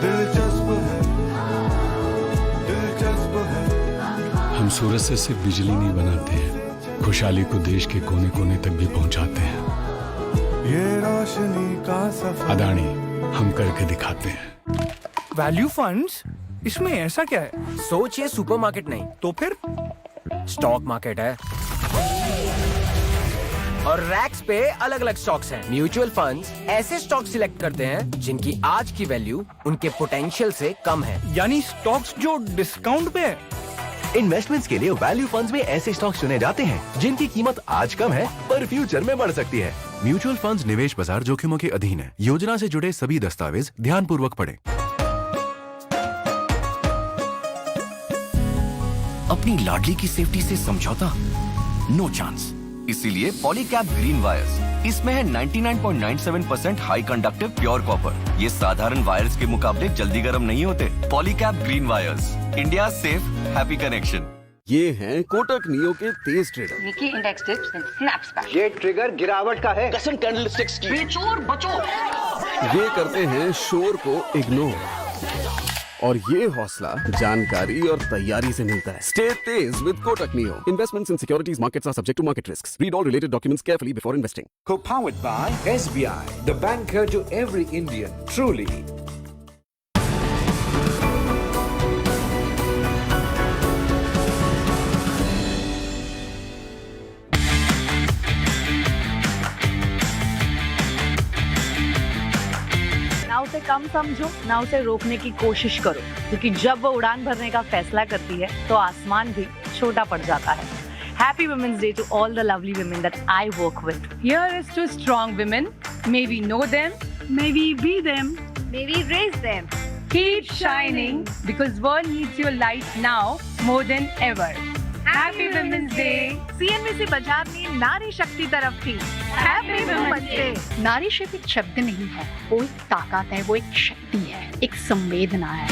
दिलचस्प है, दिलचस्प है। हम सूरज से सिर्फ बिजली नहीं बनाते हैं, खुशहाली को देश के कोने कोने तक भी पहुंचाते हैं। ये रोशनी का सफर अदानी, हम करके दिखाते हैं। वैल्यू फंड्स, इसमें ऐसा क्या है? सोच ये सुपरमार्केट नहीं तो फिर स्टॉक मार्केट है, और रैक्स पे अलग अलग स्टॉक्स हैं। म्यूचुअल फंड्स ऐसे स्टॉक सिलेक्ट करते हैं जिनकी आज की वैल्यू उनके पोटेंशियल से कम है। यानी स्टॉक्स जो डिस्काउंट पे है। इन्वेस्टमेंट्स के लिए वैल्यू फंड्स में ऐसे स्टॉक्स चुने जाते हैं जिनकी कीमत आज कम है पर फ्यूचर में बढ़ सकती है। म्यूचुअल फंड्स निवेश बाजार जोखिमों के अधीन है। योजना से जुड़े सभी दस्तावेज ध्यानपूर्वक पढ़ें। अपनी लाडली की सेफ्टी से समझौता? No chance. इसीलिए पॉलीकैप ग्रीन वायर्स, इसमें है 99.97% हाई कंडक्टिव प्योर कॉपर। ये साधारण वायर्स के मुकाबले जल्दी गर्म नहीं होते। Polycab green wires, India safe happy connection. ये हैं कोटक नियो के तेज trader. Nikkei index dips and snaps back. ये ट्रिगर गिरावट का है। कसम कैंडलस्टिक्स की। बेचोर बचो। ये करते हैं शोर को इग्नोर, और ये हौसला जानकारी और तैयारी से मिलता है। Stay Tej with Kotak Neo. Investments in securities markets are subject to market risks. Read all related documents carefully before investing. Co-powered by SBI, the banker to every Indian. Truly. ना उसे कम समझो, ना उसे रोकने की कोशिश करो, क्योंकि जब वो उड़ान भरने का फैसला करती है तो आसमान भी छोटा पड़ जाता है। Happy Women's Day to all the lovely women that I work with. Here is to strong women. May we know them, may we be them, may we raise them. Keep shining because world needs your light now more than ever. Happy Women's Day. CNBC बाजार में नारी शक्ति तरफ थी। Happy Women's Day. नारी शक्ति एक शब्द नहीं है, वो एक ताकत है, वो एक शक्ति है, एक संवेदना है।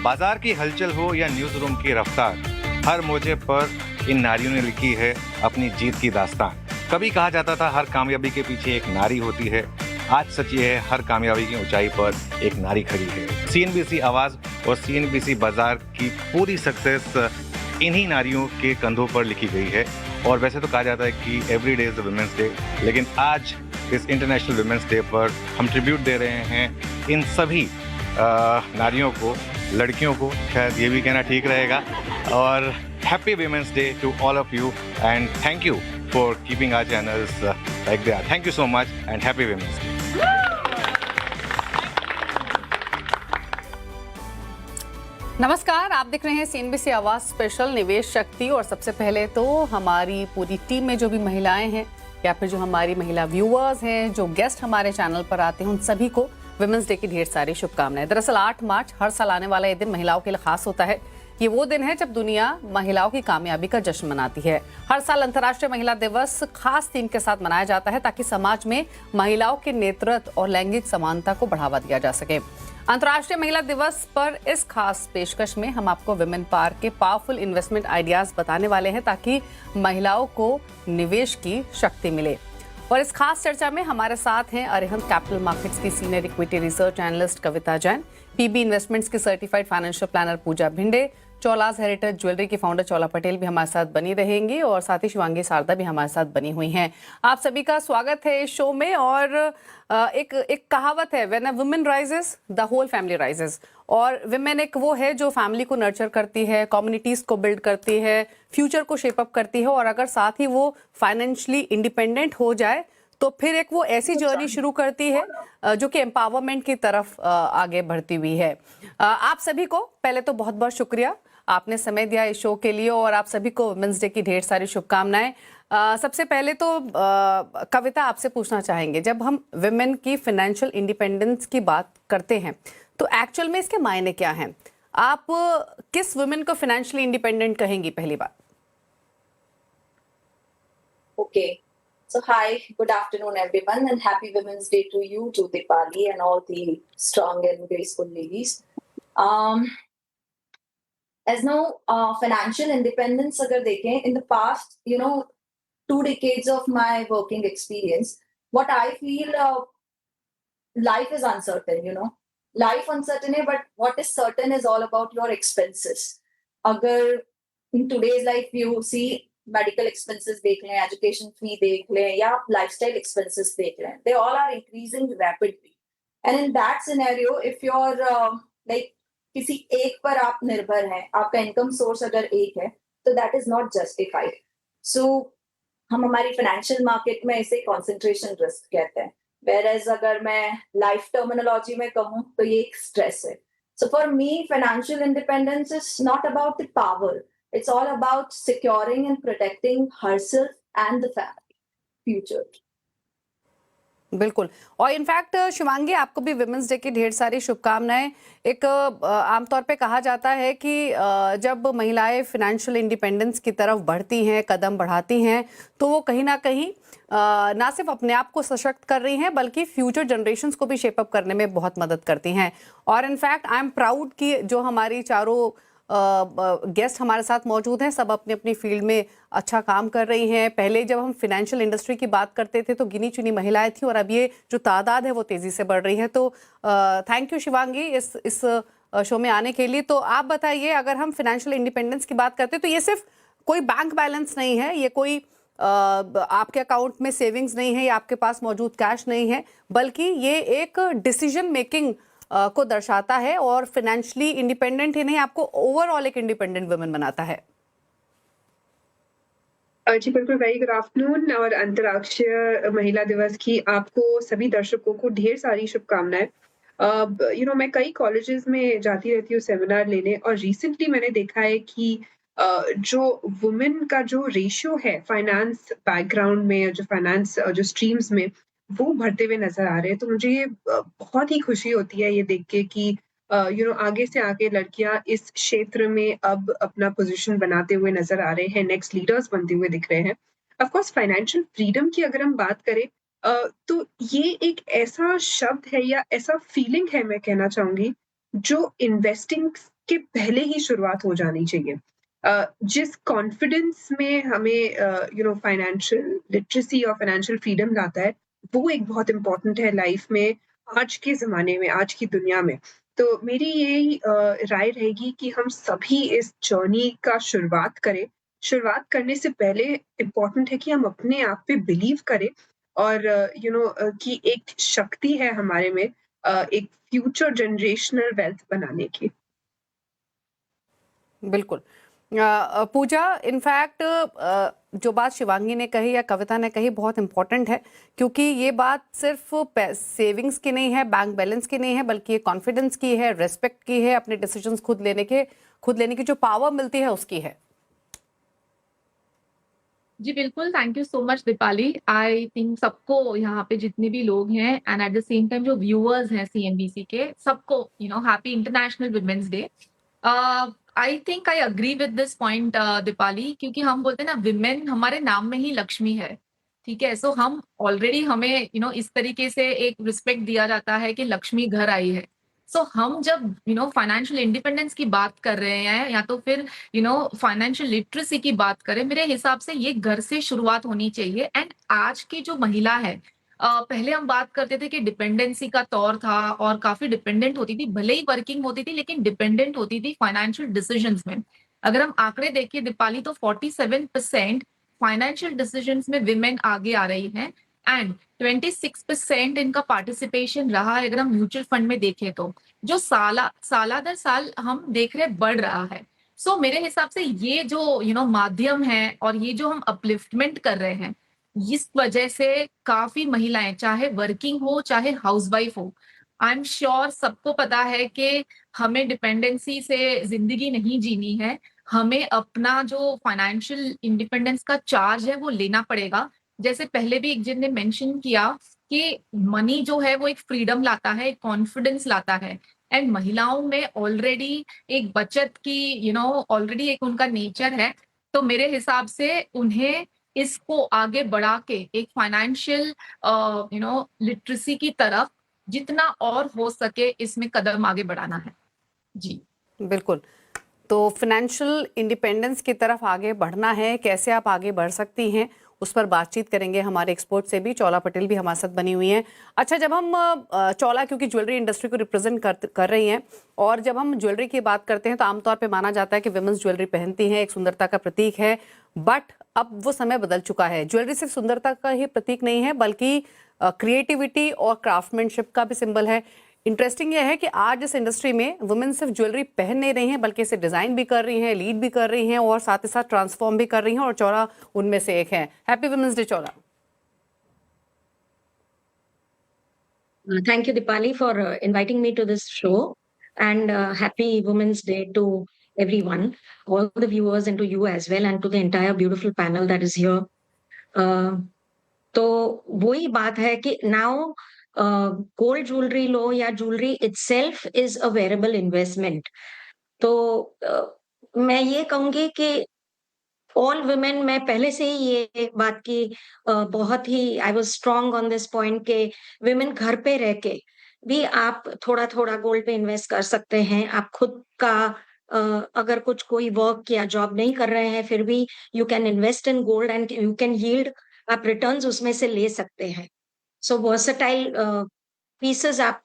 बाजार की हलचल हो या न्यूज रूम की रफ्तार, हर मोर्चे पर इन नारियों ने लिखी है अपनी जीत की दास्तान। कभी कहा जाता था हर कामयाबी के पीछे एक नारी होती है। आज सच ये है, हर कामयाबी की ऊंचाई पर एक नारी खड़ी है। CNBC आवाज और CNBC बाजार की पूरी सक्सेस इन्हीं नारियों के कंधों पर लिखी गई है। और वैसे तो कहा जाता है कि every day is the women's day, लेकिन आज इस इंटरनेशनल वुमेन्स डे पर हम ट्रिब्यूट दे रहे हैं इन सभी नारियों को, लड़कियों को, शायद ये भी कहना ठीक रहेगा। और happy women's day to all of you and thank you for keeping our channels like they are. Thank you so much and happy women's day. नमस्कार, आप देख रहे हैं सीएनबीसी आवाज स्पेशल निवेश शक्ति। और सबसे पहले तो हमारी पूरी टीम में जो भी महिलाएं हैं या फिर जो हमारी महिला व्यूअर्स हैं, जो गेस्ट हमारे चैनल पर आते हैं, उन सभी को विमेंस डे की ढेर सारी शुभकामनाएं। दरअसल 8 मार्च हर साल आने वाला ये दिन महिलाओं के लिए खास होता है। ये वो दिन है जब दुनिया महिलाओं की कामयाबी का जश्न मनाती है। हर साल अंतर्राष्ट्रीय महिला दिवस खास थीम के साथ मनाया जाता है ताकि समाज में महिलाओं के नेतृत्व और लैंगिक समानता को बढ़ावा दिया जा सके। अंतर्राष्ट्रीय महिला दिवस पर इस खास पेशकश में हम आपको विमेन पार्क के पावरफुल इन्वेस्टमेंट आइडियाज बताने वाले हैं ताकि महिलाओं को निवेश की शक्ति मिले। और इस खास चर्चा में हमारे साथ हैं अरिहंत कैपिटल मार्केट्स की senior equity research analyst Kavita Jain, PB investments की सर्टिफाइड फाइनेंशियल प्लानर पूजा भिंडे, चोलास हेरिटेज ज्वेलरी की फाउंडर चोला पटेल भी हमारे साथ बनी रहेंगी और साथ ही शिवांगी शारदा भी हमारे साथ बनी हुई हैं। आप सभी का स्वागत है इस शो में। और एक कहावत है, when a woman rises the whole family rises. और विमेन एक वो है जो फैमिली को नर्चर करती है, कम्युनिटीज को बिल्ड करती है, फ्यूचर को शेप अप करती है। और अगर साथ ही वो फाइनेंशियली इंडिपेंडेंट हो जाए तो फिर एक वो ऐसी जर्नी शुरू करती है जो कि एम्पावरमेंट की तरफ आगे बढ़ती हुई है। आप सभी को पहले तो बहुत बहुत शुक्रिया, आपने समय दिया इस शो के लिए। और आप सभी को वुमेन्स डे की ढेर सारी शुभकामनाएं। सबसे पहले तो कविता, आपसे पूछना चाहेंगे, जब हम विमेन की फाइनेंशियल इंडिपेंडेंस की बात करते हैं तो एक्चुअल में इसके मायने क्या हैं? आप किस वुमेन को फाइनेंशियली इंडिपेंडेंट कहेंगी? पहली बात। Okay, so hi, good afternoon everyone, and happy Women's Day to you, to Dipali and all the strong and graceful ladies. As now financial independence agar dekhen, in the past 2 decades of my working experience, what I feel, life is uncertain. Life uncertain hai, but what is certain is all about your expenses. Agar in today's life you see medical expenses देख लें, education फी देख लें, या lifestyle expenses देख लें, they all are increasing rapidly. And in that scenario if you are like किसी एक पर आप निर्भर हैं, आपका इनकम सोर्स अगर एक है, तो दैट इज नॉट जस्टिफाइड। सो हम हमारी फाइनेंशियल मार्केट में इसे कॉन्सेंट्रेशन रिस्क कहते हैं, वेयरएज अगर मैं लाइफ टर्मिनोलॉजी में कहूँ तो ये एक स्ट्रेस है। So for me financial independence is not about the power, it's all about securing and protecting herself and the family future. बिल्कुल। और इनफैक्ट शिवांगी, आपको भी विमेंस डे की ढेर सारी शुभकामनाएं। एक आमतौर पे कहा जाता है कि जब महिलाएं फाइनेंशियल इंडिपेंडेंस की तरफ बढ़ती हैं, कदम बढ़ाती हैं, तो वो कहीं ना कहीं ना सिर्फ अपने आप को सशक्त कर रही हैं बल्कि फ्यूचर जनरेशंस को भी शेप अप करने में बहुत मदद करती हैं। और इनफैक्ट आई एम प्राउड कि जो हमारी चारों गेस्ट हमारे साथ मौजूद हैं, सब अपनी अपनी फील्ड में अच्छा काम कर रही हैं। पहले जब हम फाइनेंशियल इंडस्ट्री की बात करते थे तो गिनी चुनी महिलाएं थी, और अब ये जो तादाद है वो तेज़ी से बढ़ रही है। तो थैंक यू शिवांगी इस शो में आने के लिए। तो आप बताइए, अगर हम फाइनेंशियल इंडिपेंडेंस की बात करते हैं तो ये सिर्फ कोई बैंक बैलेंस नहीं है, ये कोई आपके अकाउंट में सेविंग्स नहीं है या आपके पास मौजूद कैश नहीं है, बल्कि ये एक डिसीजन मेकिंग को दर्शाता है। और फाइनेंशियली इंडिपेंडेंट ही नहीं, आपको ओवरऑल एक इंडिपेंडेंट वुमेन बनाता है। जी बिल्कुल, वेरी गुड आफ्टरनून। और अंतर्राष्ट्रीय महिला दिवस की आपको सभी दर्शकों को ढेर सारी शुभकामनाएं। मैं कई कॉलेजेस में जाती रहती हूँ सेमिनार लेने, और रिसेंटली मैंने देखा है कि जो वुमेन का जो रेशियो है फाइनेंस बैकग्राउंड में, जो फाइनेंस जो स्ट्रीम्स में, वो बढ़ते हुए नजर आ रहे हैं। तो मुझे ये बहुत ही खुशी होती है ये देख के कि आगे से आगे लड़कियां इस क्षेत्र में अब अपना पोजीशन बनाते हुए नजर आ रहे हैं, नेक्स्ट लीडर्स बनते हुए दिख रहे हैं। ऑफ कोर्स फाइनेंशियल फ्रीडम की अगर हम बात करें तो ये एक ऐसा शब्द है या ऐसा फीलिंग है, मैं कहना चाहूंगी, जो इन्वेस्टिंग के पहले ही शुरुआत हो जानी चाहिए। जिस कॉन्फिडेंस में हमें फाइनेंशियल लिटरेसी और फाइनेंशियल फ्रीडम लाता है, वो एक बहुत इंपॉर्टेंट है लाइफ में, आज के ज़माने में, आज की दुनिया में। तो मेरी यही राय रहेगी कि हम सभी इस जर्नी का शुरुआत करें। शुरुआत करने से पहले इम्पॉर्टेंट है कि हम अपने आप पे बिलीव करें, और कि एक शक्ति है हमारे में एक फ्यूचर जनरेशनल वेल्थ बनाने की। बिल्कुल। पूजा, इनफैक्ट जो बात शिवांगी ने कही या कविता ने कही बहुत इंपॉर्टेंट है, क्योंकि ये बात सिर्फ सेविंग्स की नहीं है, बैंक बैलेंस की नहीं है, बल्कि ये कॉन्फिडेंस की है, रेस्पेक्ट की है, अपने डिसीजंस खुद लेने की जो पावर मिलती है उसकी है। जी बिल्कुल, thank you so much Dipali. I think सबको यहाँ पे जितने भी लोग हैं and at the same time जो व्यूअर्स हैं सीएनबीसी के, सबको happy international women's day. I think I agree with this point Dipali, क्योंकि हम बोलते हैं ना विमेन हमारे नाम में ही लक्ष्मी है, ठीक है। सो हम ऑलरेडी हमें इस तरीके से एक रिस्पेक्ट दिया जाता है कि लक्ष्मी घर आई है। सो हम जब फाइनेंशियल इंडिपेंडेंस की बात कर रहे हैं या तो फिर फाइनेंशियल लिटरेसी की बात करें, मेरे हिसाब से ये घर से शुरुआत होनी चाहिए। एंड आज की जो महिला है, पहले हम बात करते थे कि डिपेंडेंसी का तौर था और काफी डिपेंडेंट होती थी, भले ही वर्किंग होती थी लेकिन डिपेंडेंट होती थी फाइनेंशियल डिसीजंस में। अगर हम आंकड़े देखिए दीपाली, तो 47% फाइनेंशियल डिसीजंस में विमेन आगे आ रही हैं एंड 26% इनका पार्टिसिपेशन रहा है। अगर हम म्यूचुअल फंड में देखें तो जो साला दर साल हम देख रहे बढ़ रहा है। सो मेरे हिसाब से ये जो माध्यम है और ये जो हम अपलिफ्टमेंट कर रहे हैं, इस वजह से काफी महिलाएं, चाहे वर्किंग हो चाहे हाउसवाइफ हो, आई एम श्योर सबको पता है कि हमें डिपेंडेंसी से जिंदगी नहीं जीनी है, हमें अपना जो फाइनेंशियल इंडिपेंडेंस का चार्ज है वो लेना पड़ेगा। जैसे पहले भी एक जन ने मेंशन किया कि मनी जो है वो एक फ्रीडम लाता है, एक कॉन्फिडेंस लाता है, एंड महिलाओं में ऑलरेडी एक बचत की ऑलरेडी एक उनका नेचर है। तो मेरे हिसाब से उन्हें इसको आगे बढ़ा के एक फाइनेंशियल लिटरेसी की तरफ जितना और हो सके इसमें कदम आगे बढ़ाना है। जी बिल्कुल, तो फाइनेंशियल इंडिपेंडेंस की तरफ आगे बढ़ना है, कैसे आप आगे बढ़ सकती हैं उस पर बातचीत करेंगे हमारे एक्सपर्ट से भी। चौला पटेल भी हमारे साथ बनी हुई हैं। अच्छा, जब हम चौला क्योंकि ज्वेलरी इंडस्ट्री को रिप्रेजेंट कर रही हैं, और जब हम ज्वेलरी की बात करते हैं तो आमतौर पे माना जाता है कि विमेंस ज्वेलरी पहनती हैं, एक सुंदरता का प्रतीक है। बट अब वो समय बदल चुका है, ज्वेलरी सिर्फ सुंदरता का ही प्रतीक नहीं है बल्कि क्रिएटिविटी और क्राफ्टमैनशिप का भी सिंबल है। इंटरेस्टिंग यह है कि आज इस इंडस्ट्री में वुमेन सिर्फ ज्वेलरी पहन नहीं रही हैं बल्कि इसे डिजाइन भी कर रही हैं, लीड भी कर रही हैं और साथ ही साथ ट्रांसफॉर्म भी कर रही हैं, और चौला उनमें से एक है। Happy women's day Chawla. Thank you, Dipali, for inviting me to this show, and happy Women's Day to everyone, all the viewers, and to you as well, and to the entire beautiful panel that is here. तो वही बात है कि now gold jewelry लो या jewelry itself is a wearable investment. तो मैं ये कहूँगी कि ऑल वुमेन, मैं पहले से ही ये बात की बहुत ही I was strong on this point के वुमेन घर पे रह के भी आप थोड़ा थोड़ा गोल्ड पे इन्वेस्ट कर सकते हैं। आप खुद का अगर कुछ कोई वर्क या जॉब नहीं कर रहे हैं फिर भी you can invest in gold and you can yield, आप रिटर्न्स उसमें से ले सकते हैं। सो वर्सेटाइल पीसेस आप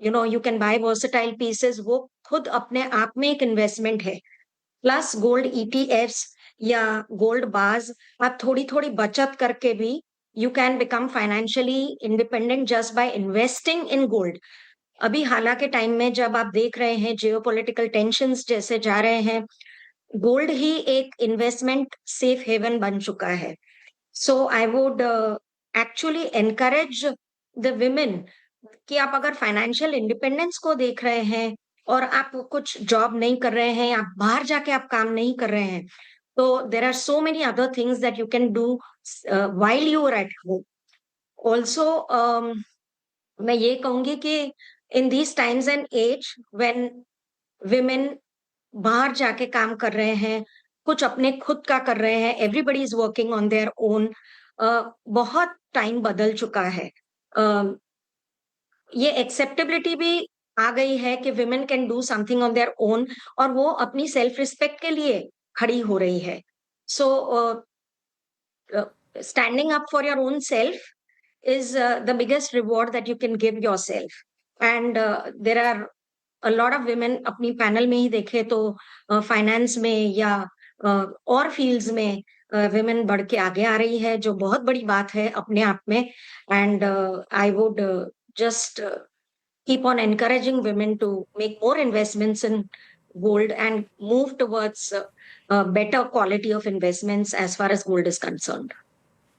you can buy versatile pieces, वो खुद अपने आप में एक इन्वेस्टमेंट है। प्लस गोल्ड ETFs या गोल्ड बार्स, आप थोड़ी थोड़ी बचत करके भी you can become financially independent just by investing in gold. अभी हालांकि टाइम में जब आप देख रहे हैं जियोपॉलिटिकल टेंशंस जैसे जा रहे हैं, गोल्ड ही एक इन्वेस्टमेंट सेफ हेवन बन चुका है। So I would actually encourage the women कि आप अगर फाइनेंशियल इंडिपेंडेंस को देख रहे हैं और आप कुछ जॉब नहीं कर रहे हैं, आप बाहर जाके आप काम नहीं कर रहे हैं, तो there are so many other things that you can do while you are at home. Also मैं ये कहूंगी कि in these times and as when women बाहर जाके काम कर रहे हैं, कुछ अपने खुद का कर रहे हैं, everybody is working on their own, बहुत टाइम बदल चुका है। ये एक्सेप्टेबिलिटी भी आ गई है कि women can do something on their own, और वो अपनी सेल्फ रिस्पेक्ट के लिए खड़ी हो रही है। So standing up for your own self is the biggest reward that you can give yourself, and there are a lot of women अपनी पैनल में ही देखे तो फाइनेंस में या और फील्ड्स में women बढ़ के आगे आ रही है, जो बहुत बड़ी बात है अपने आप में। and I would just keep on encouraging women to make more investments in gold and move towards better quality of investments as far as gold is concerned.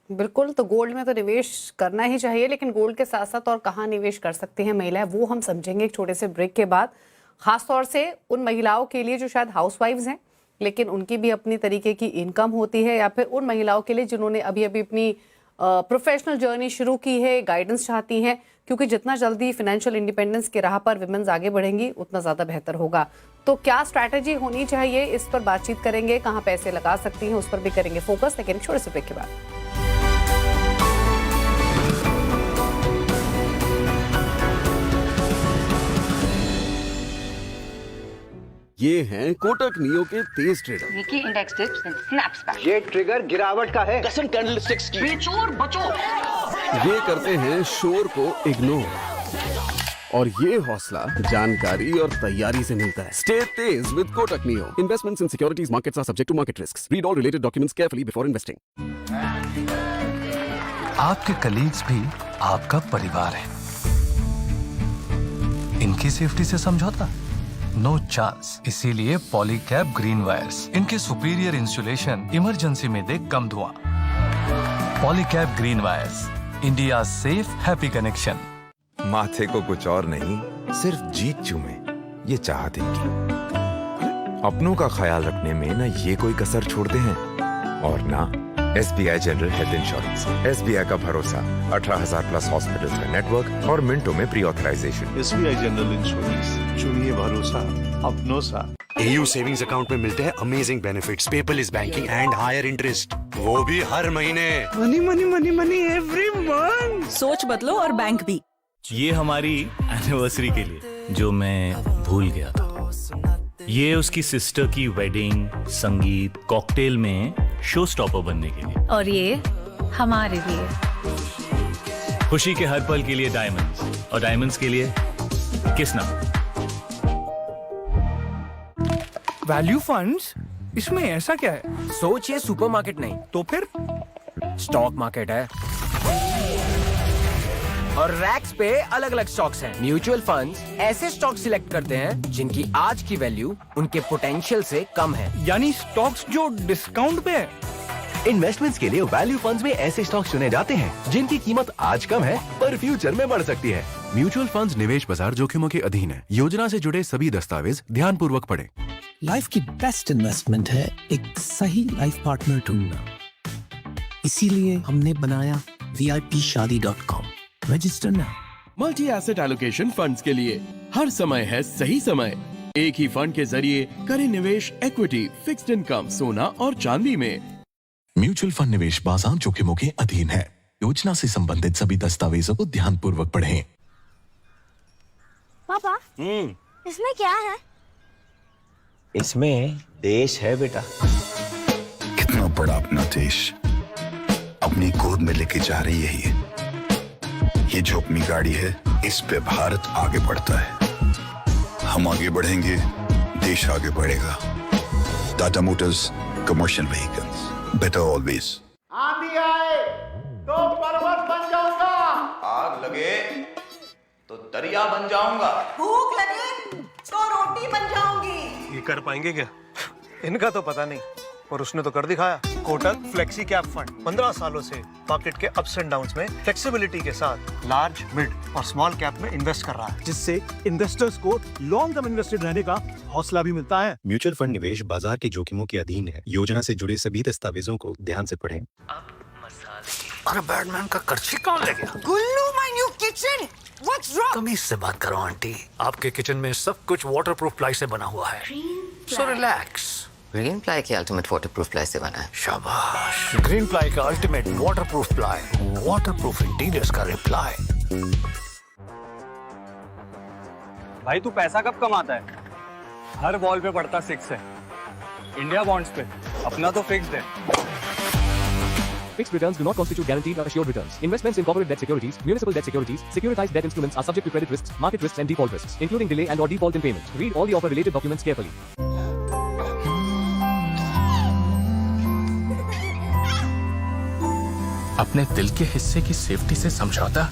बिल्कुल, तो गोल्ड में तो निवेश करना ही चाहिए, लेकिन गोल्ड के साथ साथ और कहाँ निवेश कर सकती हैं महिलाएं, वो हम समझेंगे एक छोटे से ब्रेक के बाद। खासतौर से उन महिलाओं के लिए जो शायद हाउसवाइफ्स हैं, लेकिन उनकी भी अपनी तरीके की इनकम होती है, या फिर उन महिलाओं के लिए जिन्होंने अभी अभी अपनी प्रोफेशनल जर्नी शुरू की है, गाइडेंस चाहती हैं, क्योंकि जितना जल्दी फाइनेंशियल इंडिपेंडेंस के राह पर विमेंस आगे बढ़ेंगी उतना ज़्यादा बेहतर होगा। तो क्या स्ट्रैटेजी होनी चाहिए, इस पर बातचीत करेंगे। कहाँ पैसे लगा सकती हैं, उस पर भी करेंगे फोकस, लेकिन छोटे से ब्रेक के बाद। ये हैं कोटक नियो के तेज trader. Nikkei index dips and snaps back. ये ट्रिगर गिरावट का है। कसम कैंडलस्टिक्स की। बेचो और बचो। ये करते हैं शोर को इग्नोर, और ये हौसला जानकारी और तैयारी से मिलता है। स्टे तेज with Kotak Neo. Investments in securities markets are subject to market risks. Read all related documents carefully before investing. आपके कलीग्स भी आपका परिवार है। इनकी सेफ्टी से समझौता? No chance. इसीलिए पॉलीकैब ग्रीन वायर्स। इनके सुपीरियर इंसुलेशन इमरजेंसी में दे कम धुआं। Polycab green wires, India safe happy connection. माथे को कुछ और नहीं, सिर्फ जीत चूमे, ये चाहत इनकी। अपनों का ख्याल रखने में न ये कोई कसर छोड़ते हैं, और ना SBI general health insurance. SBI का भरोसा, 18,000 प्लस हॉस्पिटल्स का नेटवर्क और मिनटों में pre authorisation. SBI general insurance, चुनिए भरोसा अपनों सा। AU सेविंग्स अकाउंट में मिलते हैं amazing benefits, paperless banking and higher interest, वो भी हर महीने। Money money money money every month. सोच बदलो और बैंक भी। ये हमारी एनिवर्सरी के लिए जो मैं भूल गया था। ये उसकी सिस्टर की वेडिंग, संगीत, कॉकटेल में शो स्टॉपर बनने के लिए, और ये हमारे लिए। खुशी के हर पल के लिए डायमंड्स, और डायमंड्स के लिए किसना। वैल्यू फंड्स, इसमें ऐसा क्या है? सोचिए सुपरमार्केट नहीं तो फिर स्टॉक मार्केट है, और रैक्स पे अलग अलग स्टॉक्स हैं। म्यूचुअल फंड्स ऐसे स्टॉक सिलेक्ट करते हैं जिनकी आज की वैल्यू उनके पोटेंशियल से कम है। यानी स्टॉक्स जो डिस्काउंट पे है। इन्वेस्टमेंट्स के लिए वैल्यू फंड्स में ऐसे स्टॉक चुने जाते हैं जिनकी कीमत आज कम है पर फ्यूचर में बढ़ सकती है। म्यूचुअल फंड्स निवेश बाजार जोखिमों के अधीन है। योजना से जुड़े सभी दस्तावेज ध्यानपूर्वक पढ़ें। लाइफ की बेस्ट इन्वेस्टमेंट है एक सही लाइफ पार्टनर ढूंढना। इसीलिए हमने बनाया VIPShadi.com। Register now. Multi asset allocation funds के लिए हर समय है सही समय। एक ही फंड के जरिए करें निवेश इक्विटी, फिक्स्ड इनकम, सोना और चांदी में। म्यूचुअल फंड निवेश बाजार जोखिमों के अधीन है। योजना से संबंधित सभी दस्तावेजों को ध्यानपूर्वक पढ़ें। पापा, इसमें क्या है? इसमें देश है बेटा। कितना बड़ा अपना देश अपनी गोद में लेके जा रही है ये जो अपनी गाड़ी है, इस पे भारत आगे बढ़ता है। हम आगे बढ़ेंगे, देश आगे बढ़ेगा। Tata Motors, commercial vehicles, better always. आंधी आए तो पर्वत बन जाऊंगा, आग लगे तो दरिया बन जाऊंगा, भूख लगे तो रोटी बन जाऊंगी। ये कर पाएंगे क्या? इनका तो पता नहीं, और उसने तो कर दिखाया। कोटक फ्लेक्सी कैप फंड 15 सालों से मार्केट के अप्स एंड डाउन्स में फ्लेक्सिबिलिटी के साथ लार्ज, मिड और स्मॉल कैप में इन्वेस्ट कर रहा है, जिससे इन्वेस्टर्स को लॉन्ग टर्म इन्वेस्टेड रहने का हौसला भी मिलता है। म्यूचुअल फंड निवेश बाजार के जोखिमों के अधीन है। योजना से जुड़े सभी दस्तावेजों को ध्यान से पढ़ें। अरे बैटमैन का कर्ची कौन ले गया? Gullu my new kitchen, what's wrong? तमीज से बात करो आंटी, आपके किचन में सब कुछ वाटरप्रूफ प्लाई से बना हुआ है, सो रिलैक्स। ग्रीन प्लाई के अल्टीमेट वाटरप्रूफ प्लाई से बना है। शाबाश। ग्रीन प्लाई का ultimate waterproof ply, waterproof interiors का रिप्लाई। भाई तू पैसा कब कमाता है? हर बॉल पे पड़ता 6 है। इंडिया बॉन्ड्स पे अपना तो फिक्स्ड है। Fixed returns do not constitute guaranteed or assured returns. Investments in corporate debt securities, municipal debt securities, securitized debt instruments are subject to credit risks, market risks and default risks, including delay and/or default in payment. Read all the offer related documents carefully. अपने दिल के हिस्से की safety से समझौता?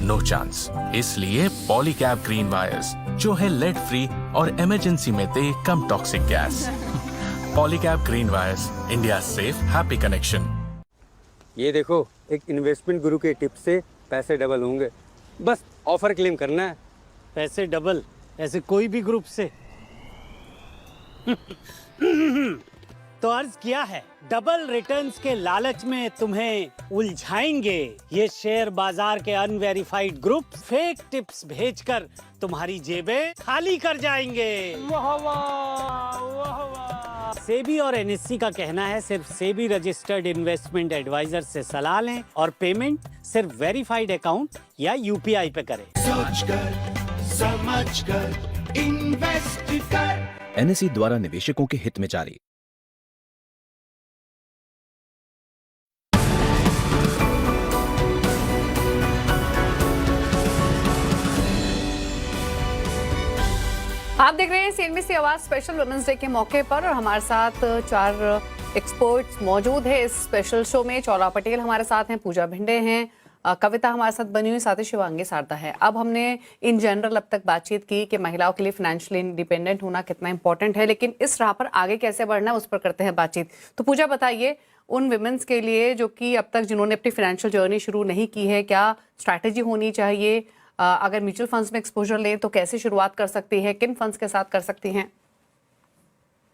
No chance. इसलिए Polycab green wires, जो है लेड फ्री और इमरजेंसी में दे कम toxic gas. Polycab green wires, India safe happy connection. ये देखो, एक इन्वेस्टमेंट गुरु के टिप से पैसे डबल होंगे। बस ऑफर क्लेम करना है। पैसे डबल ऐसे कोई भी ग्रुप से तो अर्ज किया है, डबल रिटर्न्स के लालच में तुम्हें उलझाएंगे ये शेयर बाजार के अनवेरिफाइड ग्रुप। फेक टिप्स भेजकर तुम्हारी जेबें खाली कर जाएंगे। वाह वाह वाह वाह। सेबी और एनएससी का कहना है सिर्फ सेबी रजिस्टर्ड इन्वेस्टमेंट एडवाइजर से सलाह लें और पेमेंट सिर्फ वेरीफाइड अकाउंट या यूपीआई पे करें। सोच कर, समझ कर, इन्वेस्ट कर। एनएससी द्वारा निवेशकों के हित में जारी। आप देख रहे हैं सीएनबीसी आवाज स्पेशल वुमेन्स डे के मौके पर और हमारे साथ 4 एक्सपर्ट्स मौजूद है इस स्पेशल शो में। चौला पटेल हमारे साथ हैं, पूजा भिंडे हैं, कविता हमारे साथ बनी हुई, साथ ही शिवांगी सारदा है। अब हमने इन जनरल अब तक बातचीत की कि महिलाओं के लिए फाइनेंशियली इंडिपेंडेंट होना कितना इंपॉर्टेंट है, लेकिन इस राह पर आगे कैसे बढ़ना है उस पर करते हैं बातचीत। तो पूजा बताइए, उन विमेंस के लिए जो कि अब तक जिन्होंने अपनी फाइनेंशियल जर्नी शुरू नहीं की है, क्या स्ट्रैटेजी होनी चाहिए? अगर म्यूचुअल फंड्स में एक्सपोजर लें तो कैसे शुरुआत कर सकती है, किन फंड्स के साथ कर सकती हैं?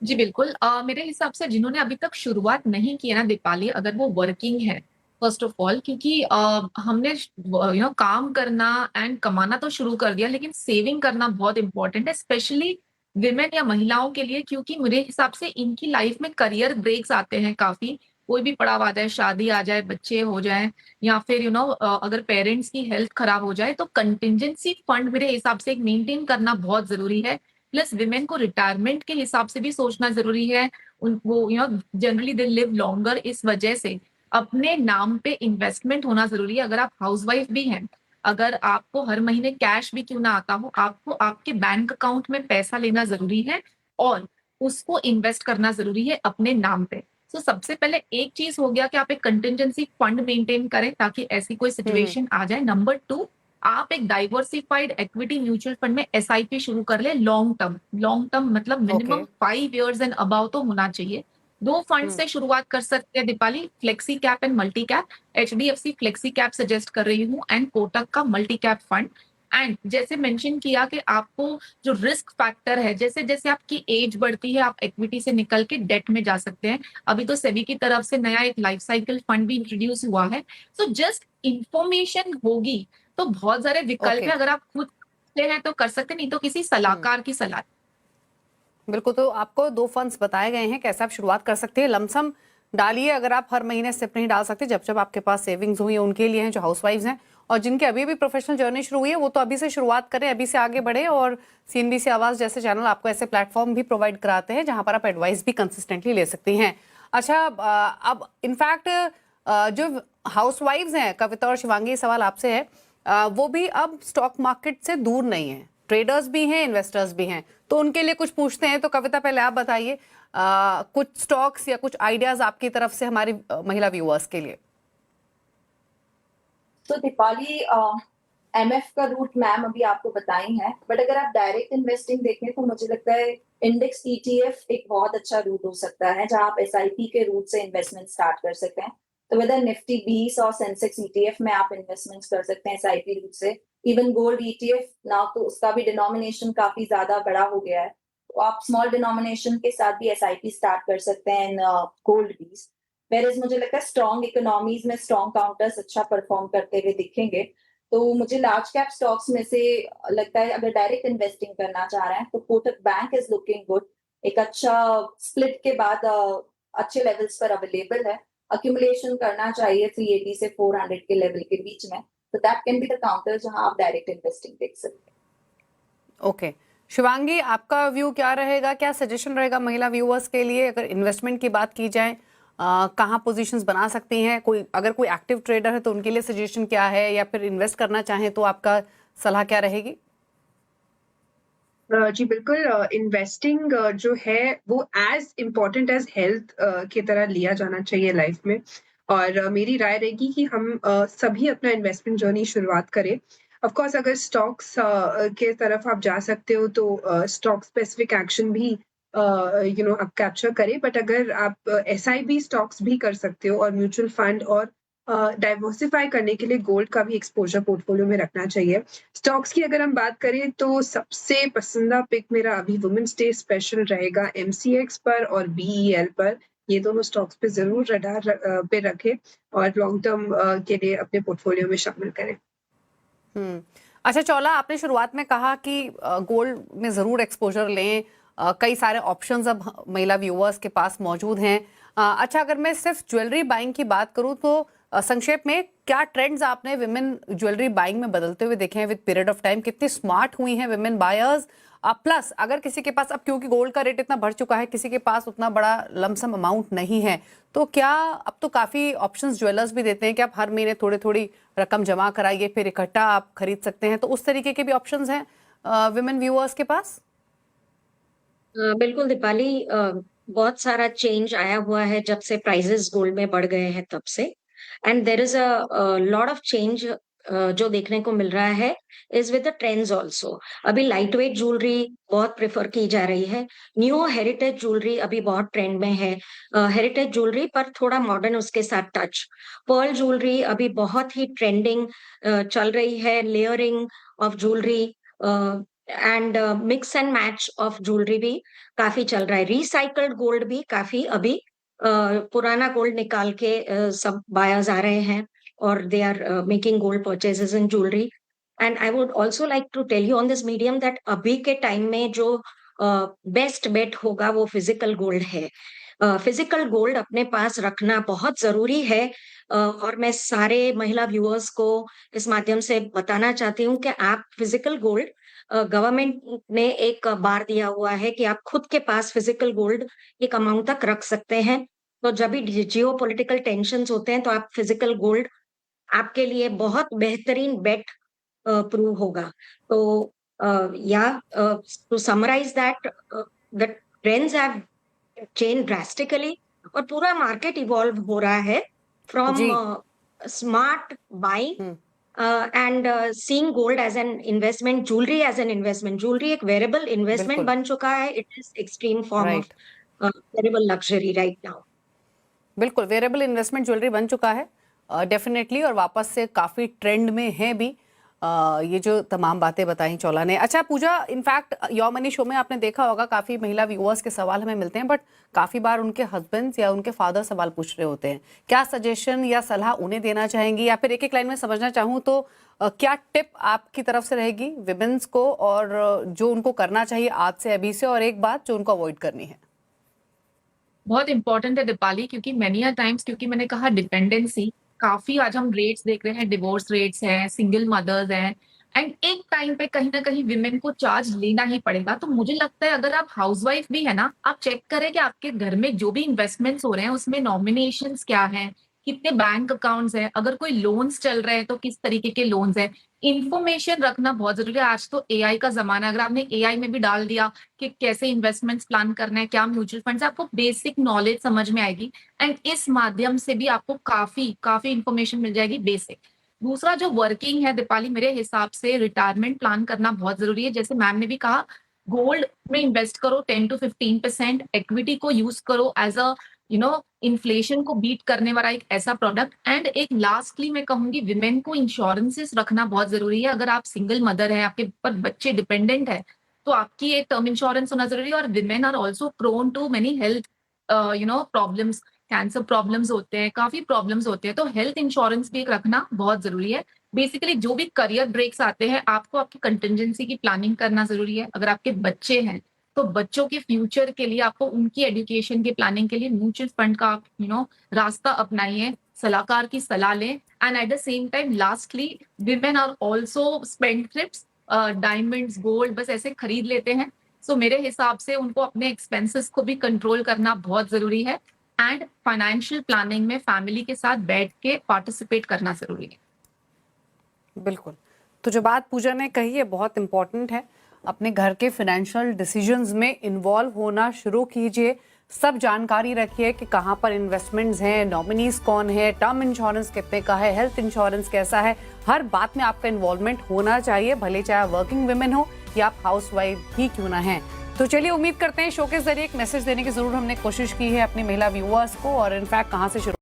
जी बिल्कुल, मेरे हिसाब से जिन्होंने अभी तक शुरुआत नहीं की है ना दीपाली, अगर वो वर्किंग है फर्स्ट ऑफ ऑल, क्योंकि हमने काम करना एंड कमाना तो शुरू कर दिया, लेकिन सेविंग करना बहुत इंपॉर्टेंट है, स्पेशली विमेन या महिलाओं के लिए, क्योंकि मेरे हिसाब से इनकी लाइफ में करियर ब्रेक्स आते हैं काफी। कोई भी पड़ाव आ जाए, शादी आ जाए, बच्चे हो जाए, या फिर अगर पेरेंट्स की हेल्थ खराब हो जाए, तो कंटिजेंसी फंड मेरे हिसाब से एक मेंटेन करना बहुत जरूरी है। प्लस विमेन को रिटायरमेंट के हिसाब से भी सोचना जरूरी है। वो जनरली दे लिव लॉन्गर, इस वजह से अपने नाम पे इन्वेस्टमेंट होना जरूरी है। अगर आप हाउसवाइफ भी हैं, अगर आपको हर महीने कैश भी क्यों ना आता हो, आपको आपके बैंक अकाउंट में पैसा लेना जरूरी है और उसको इन्वेस्ट करना जरूरी है अपने नाम पे। तो सबसे पहले एक चीज हो गया कि आप एक कंटिजेंसी फंड मेंटेन करें ताकि ऐसी कोई सिचुएशन आ जाए। नंबर 2, आप एक डाइवर्सिफाइड इक्विटी म्यूचुअल फंड में एसआईपी शुरू कर ले लॉन्ग टर्म मतलब मिनिमम 5 इयर्स एंड अबाउ तो होना चाहिए। 2 फंड से शुरुआत कर सकते हैं Deepali, flexi cap and multi cap. HDFC flexi cap suggest कर रही हूँ एंड कोटक का मल्टी कैप फंड। एंड जैसे मेंशन किया कि आपको जो रिस्क फैक्टर है, जैसे जैसे आपकी एज बढ़ती है, आप इक्विटी से निकल के डेट में जा सकते हैं। अभी तो सेबी की तरफ से नया एक लाइफ साइकिल फंड भी इंट्रोड्यूस हुआ है। तो जस्ट इंफॉर्मेशन होगी तो बहुत सारे विकल्प है। अगर आप खुद हैं तो कर सकते, नहीं तो किसी सलाहकार की सलाह। बिल्कुल, तो आपको 2 फंड्स बताए गए हैं, कैसे आप शुरुआत कर सकते हैं। लमसम डालिए, अगर आप हर महीने सिप नहीं डाल सकते, जब जब आपके पास सेविंग्स हुई है उनके लिए हैं जो हाउसवाइफ्स हैं, और जिनके अभी भी प्रोफेशनल जर्नी शुरू हुई है वो तो अभी से शुरुआत करें, अभी से आगे बढ़े। और सीएनबीसी आवाज़ जैसे चैनल आपको ऐसे प्लेटफॉर्म भी प्रोवाइड कराते हैं जहां पर आप एडवाइस भी कंसिस्टेंटली ले सकती हैं। अच्छा, अब इनफैक्ट जो हाउसवाइफ्स हैं, कविता और शिवांगी, सवाल आपसे है, वो भी अब स्टॉक मार्केट से दूर नहीं है, ट्रेडर्स भी हैं, इन्वेस्टर्स भी हैं, तो उनके लिए कुछ पूछते हैं। तो कविता, पहले आप बताइए कुछ स्टॉक्स या कुछ आइडियाज आपकी तरफ से हमारी महिला व्यूअर्स के लिए। तो दीपाली, एमएफ का रूट मैम अभी आपको बताई है, बट अगर आप डायरेक्ट इन्वेस्टिंग देखें तो मुझे लगता है इंडेक्स ईटीएफ एक बहुत अच्छा रूट हो सकता है, जहां आप एसआईपी के रूट से इन्वेस्टमेंट स्टार्ट कर सकते हैं। तो वेदर निफ्टी 20 और सेंसेक्स ईटीएफ में आप इन्वेस्टमेंट्स कर सकते हैं एसआईपी रूट से। इवन गोल्ड ईटीएफ ना, तो उसका भी डिनोमिनेशन काफी ज्यादा बड़ा हो गया है, तो आप स्मॉल डिनोमिनेशन के साथ भी एसआईपी स्टार्ट कर सकते हैं इन गोल्ड बीज। वेरएज मुझे लगता है स्ट्रॉन्ग इकोनॉमीज में स्ट्रॉन्ग काउंटर्स अच्छा परफॉर्म करते हुए दिखेंगे। तो मुझे लार्ज कैप स्टॉक्स में से लगता है अगर डायरेक्ट इन्वेस्टिंग करना चाह रहे हैं तो Kotak bank is looking good, एक अच्छा स्प्लिट के बाद अच्छे लेवल्स पर अवेलेबल है। अक्यूमुलेशन करना चाहिए 380 से 400 के लेवल के बीच में, तो that can be the counter जहां आप डायरेक्ट इन्वेस्टिंग देख सकते हैं। ओके, शिवांगी, आपका व्यू क्या रहेगा, क्या सजेशन रहेगा महिला व्यूअर्स के लिए? अगर इन्वेस्टमेंट की बात की जाए, कहाँ पोजीशंस बना सकती हैं? अगर कोई एक्टिव ट्रेडर है तो उनके लिए सजेशन क्या है, या फिर इन्वेस्ट करना चाहें तो आपका सलाह क्या रहेगी? जी बिल्कुल, इन्वेस्टिंग जो है वो एज इम्पोर्टेंट एज हेल्थ की तरह लिया जाना चाहिए लाइफ में। और मेरी राय रहेगी कि हम सभी अपना इन्वेस्टमेंट जर्नी शुरुआत करें ऑफ कोर्स अगर स्टॉक्स के तरफ आप जा सकते हो तो स्टॉक स्पेसिफिक एक्शन भी आप कैप्चर करें, बट अगर आप SIP स्टॉक्स भी कर सकते हो और म्यूचुअल फंड और डाइवर्सिफाई करने के लिए गोल्ड का भी एक्सपोजर पोर्टफोलियो में रखना चाहिए। स्टॉक्स की अगर हम बात करें तो सबसे पसंदीदा पिक मेरा अभी वुमेन्स डे स्पेशल रहेगा MCX पर और BEL पर। ये दोनों स्टॉक्स पे जरूर रडार पे रखें और लॉन्ग टर्म के लिए अपने पोर्टफोलियो में शामिल करें। अच्छा चौला, आपने शुरुआत में कहा कि गोल्ड में जरूर एक्सपोजर लें, कई सारे ऑप्शंस अब महिला व्यूअर्स के पास मौजूद हैं। अच्छा, अगर मैं सिर्फ ज्वेलरी बाइंग की बात करूं तो संक्षेप में क्या ट्रेंड्स आपने विमेन ज्वेलरी बाइंग में बदलते हुए देखे हैं विद पीरियड ऑफ टाइम? कितनी स्मार्ट हुई हैं विमेन बायर्स? प्लस अगर किसी के पास, अब क्योंकि गोल्ड का रेट इतना बढ़ चुका है, किसी के पास उतना बड़ा लमसम अमाउंट नहीं है, तो क्या अब तो काफी ऑप्शंस ज्वेलर्स भी देते हैं कि आप हर महीने थोड़ी थोड़ी रकम जमा कराइए फिर इकट्ठा आप खरीद सकते हैं, तो उस तरीके के भी ऑप्शंस हैं विमेन व्यूअर्स के पास? बिल्कुल दीपाली, बहुत सारा चेंज आया हुआ है जब से प्राइजेस गोल्ड में बढ़ गए हैं तब से, and there is a lot of change जो देखने को मिल रहा है is with the trends also. अभी लाइट वेट ज्वेलरी बहुत प्रेफर की जा रही है, न्यू हेरिटेज ज्वेलरी अभी बहुत ट्रेंड में है, हेरिटेज ज्वेलरी पर थोड़ा मॉडर्न उसके साथ टच। पर्ल ज्वेलरी अभी बहुत ही ट्रेंडिंग चल रही है, layering of jewellery and mix and match of jewellery भी काफी चल रहा है। रिसाइकल्ड गोल्ड भी काफी अभी पुराना गोल्ड निकाल के सब बायर्स आ रहे हैं और they are making gold purchases in jewelry. And I would also like to tell you on this medium that अभी के टाइम में जो बेस्ट बेट होगा वो फिजिकल गोल्ड है। फिजिकल गोल्ड अपने पास रखना बहुत जरूरी है और मैं सारे महिला व्यूअर्स को इस माध्यम से बताना चाहती हूँ कि आप फिजिकल गोल्ड, गवर्नमेंट ने एक बार दिया हुआ है कि आप खुद के पास फिजिकल गोल्ड एक अमाउंट तक रख सकते हैं। तो जब भी जियो पॉलिटिकल टेंशंस होते हैं तो आप फिजिकल गोल्ड आपके लिए बहुत बेहतरीन बेट प्रूव होगा। तो to summarize that, the trends have change drastically और पूरा मार्केट इवॉल्व हो रहा है from smart buying and seeing gold as an investment, jewellery as an investment. Jewellery एक वेरिएबल इन्वेस्टमेंट बन चुका है, it is extreme form of variable luxury right now. बिल्कुल, वेरिएबल इन्वेस्टमेंट ज्वेलरी बन चुका है डेफिनेटली, और वापस से काफ़ी ट्रेंड में है भी ये जो तमाम बातें बताई चौला ने। अच्छा पूजा, इनफैक्ट योर मनी शो में आपने देखा होगा काफ़ी महिला व्यूअर्स के सवाल हमें मिलते हैं, बट काफ़ी बार उनके हस्बैंड्स या उनके फादर सवाल पूछ रहे होते हैं। क्या सजेशन या सलाह उन्हें देना चाहेंगी, या फिर एक एक लाइन में समझना चाहूँ तो क्या टिप आपकी तरफ से रहेगी विमेंस को, और जो उनको करना चाहिए आज से अभी से, और एक बात जो उनको अवॉइड करनी है? बहुत इंपॉर्टेंट है दीपाली, क्योंकि मेनी अ टाइम्स, क्योंकि मैंने कहा डिपेंडेंसी, काफी आज हम रेट्स देख रहे हैं, डिवोर्स रेट्स हैं, सिंगल मदर्स हैं, एंड एक टाइम पे कहीं ना कहीं विमेन को चार्ज लेना ही पड़ेगा। तो मुझे लगता है अगर आप हाउसवाइफ भी है ना, आप चेक करें कि आपके घर में जो भी इन्वेस्टमेंट्स हो रहे हैं उसमें नॉमिनेशंस क्या हैं, कितने बैंक अकाउंट्स हैं, अगर कोई लोन्स चल रहे हैं तो किस तरीके के लोन्स हैं, इन्फॉर्मेशन रखना बहुत जरूरी है। आज तो AI का जमाना है, अगर आपने AI में भी डाल दिया कि कैसे इन्वेस्टमेंट्स प्लान करना है, क्या म्यूचुअल फंड्स, आपको बेसिक नॉलेज समझ में आएगी, एंड इस माध्यम से भी आपको काफी इन्फॉर्मेशन मिल जाएगी बेसिक। दूसरा जो वर्किंग है दीपाली, मेरे हिसाब से रिटायरमेंट प्लान करना बहुत जरूरी है। जैसे मैम ने भी कहा, गोल्ड में इन्वेस्ट करो 10 to 15%, इक्विटी को यूज करो एज अ इन्फ्लेशन को बीट करने वाला एक ऐसा प्रोडक्ट। एंड एक लास्टली मैं कहूंगी, विमेन को इंश्योरेंसेस रखना बहुत जरूरी है। अगर आप सिंगल मदर है, आपके पर बच्चे डिपेंडेंट है, तो आपकी एक टर्म इंश्योरेंस होना जरूरी है। और women are also prone to many health problems, cancer problems होते हैं, काफी प्रॉब्लम्स होते हैं, तो हेल्थ इंश्योरेंस भी एक रखना बहुत जरूरी है। बेसिकली जो भी करियर ब्रेक्स आते हैं, आपको आपकी कंटिजेंसी की प्लानिंग करना जरूरी है। अगर आपके बच्चे हैं तो बच्चों के फ्यूचर के लिए आपको उनकी एजुकेशन की प्लानिंग के लिए म्यूचुअल फंड का आप रास्ता अपनाइए, सलाहकार की सलाह लें। And at the same time lastly, women are also spendthrifts, diamonds, gold बस ऐसे खरीद लेते हैं। सो मेरे हिसाब से उनको अपने एक्सपेंसेस को भी कंट्रोल करना बहुत जरूरी है, एंड फाइनेंशियल प्लानिंग में फैमिली के साथ बैठ के पार्टिसिपेट करना जरूरी है। बिल्कुल, तो जो बात पूजा ने कही है बहुत इंपॉर्टेंट है। अपने घर के फाइनेंशियल डिसीजंस में इन्वॉल्व होना शुरू कीजिए, सब जानकारी रखिए कि कहाँ पर इन्वेस्टमेंट्स हैं, नॉमिनीज कौन है, टर्म इंश्योरेंस कितने का है, हेल्थ इंश्योरेंस कैसा है। हर बात में आपका इन्वॉल्वमेंट होना चाहिए, भले चाहे वर्किंग वुमेन हो या आप हाउस वाइफ ही क्यों ना है। तो चलिए उम्मीद करते हैं शो के जरिए एक मैसेज देने की जरूर हमने कोशिश की है अपनी महिला व्यूअर्स को, और इनफैक्ट कहाँ से शुरू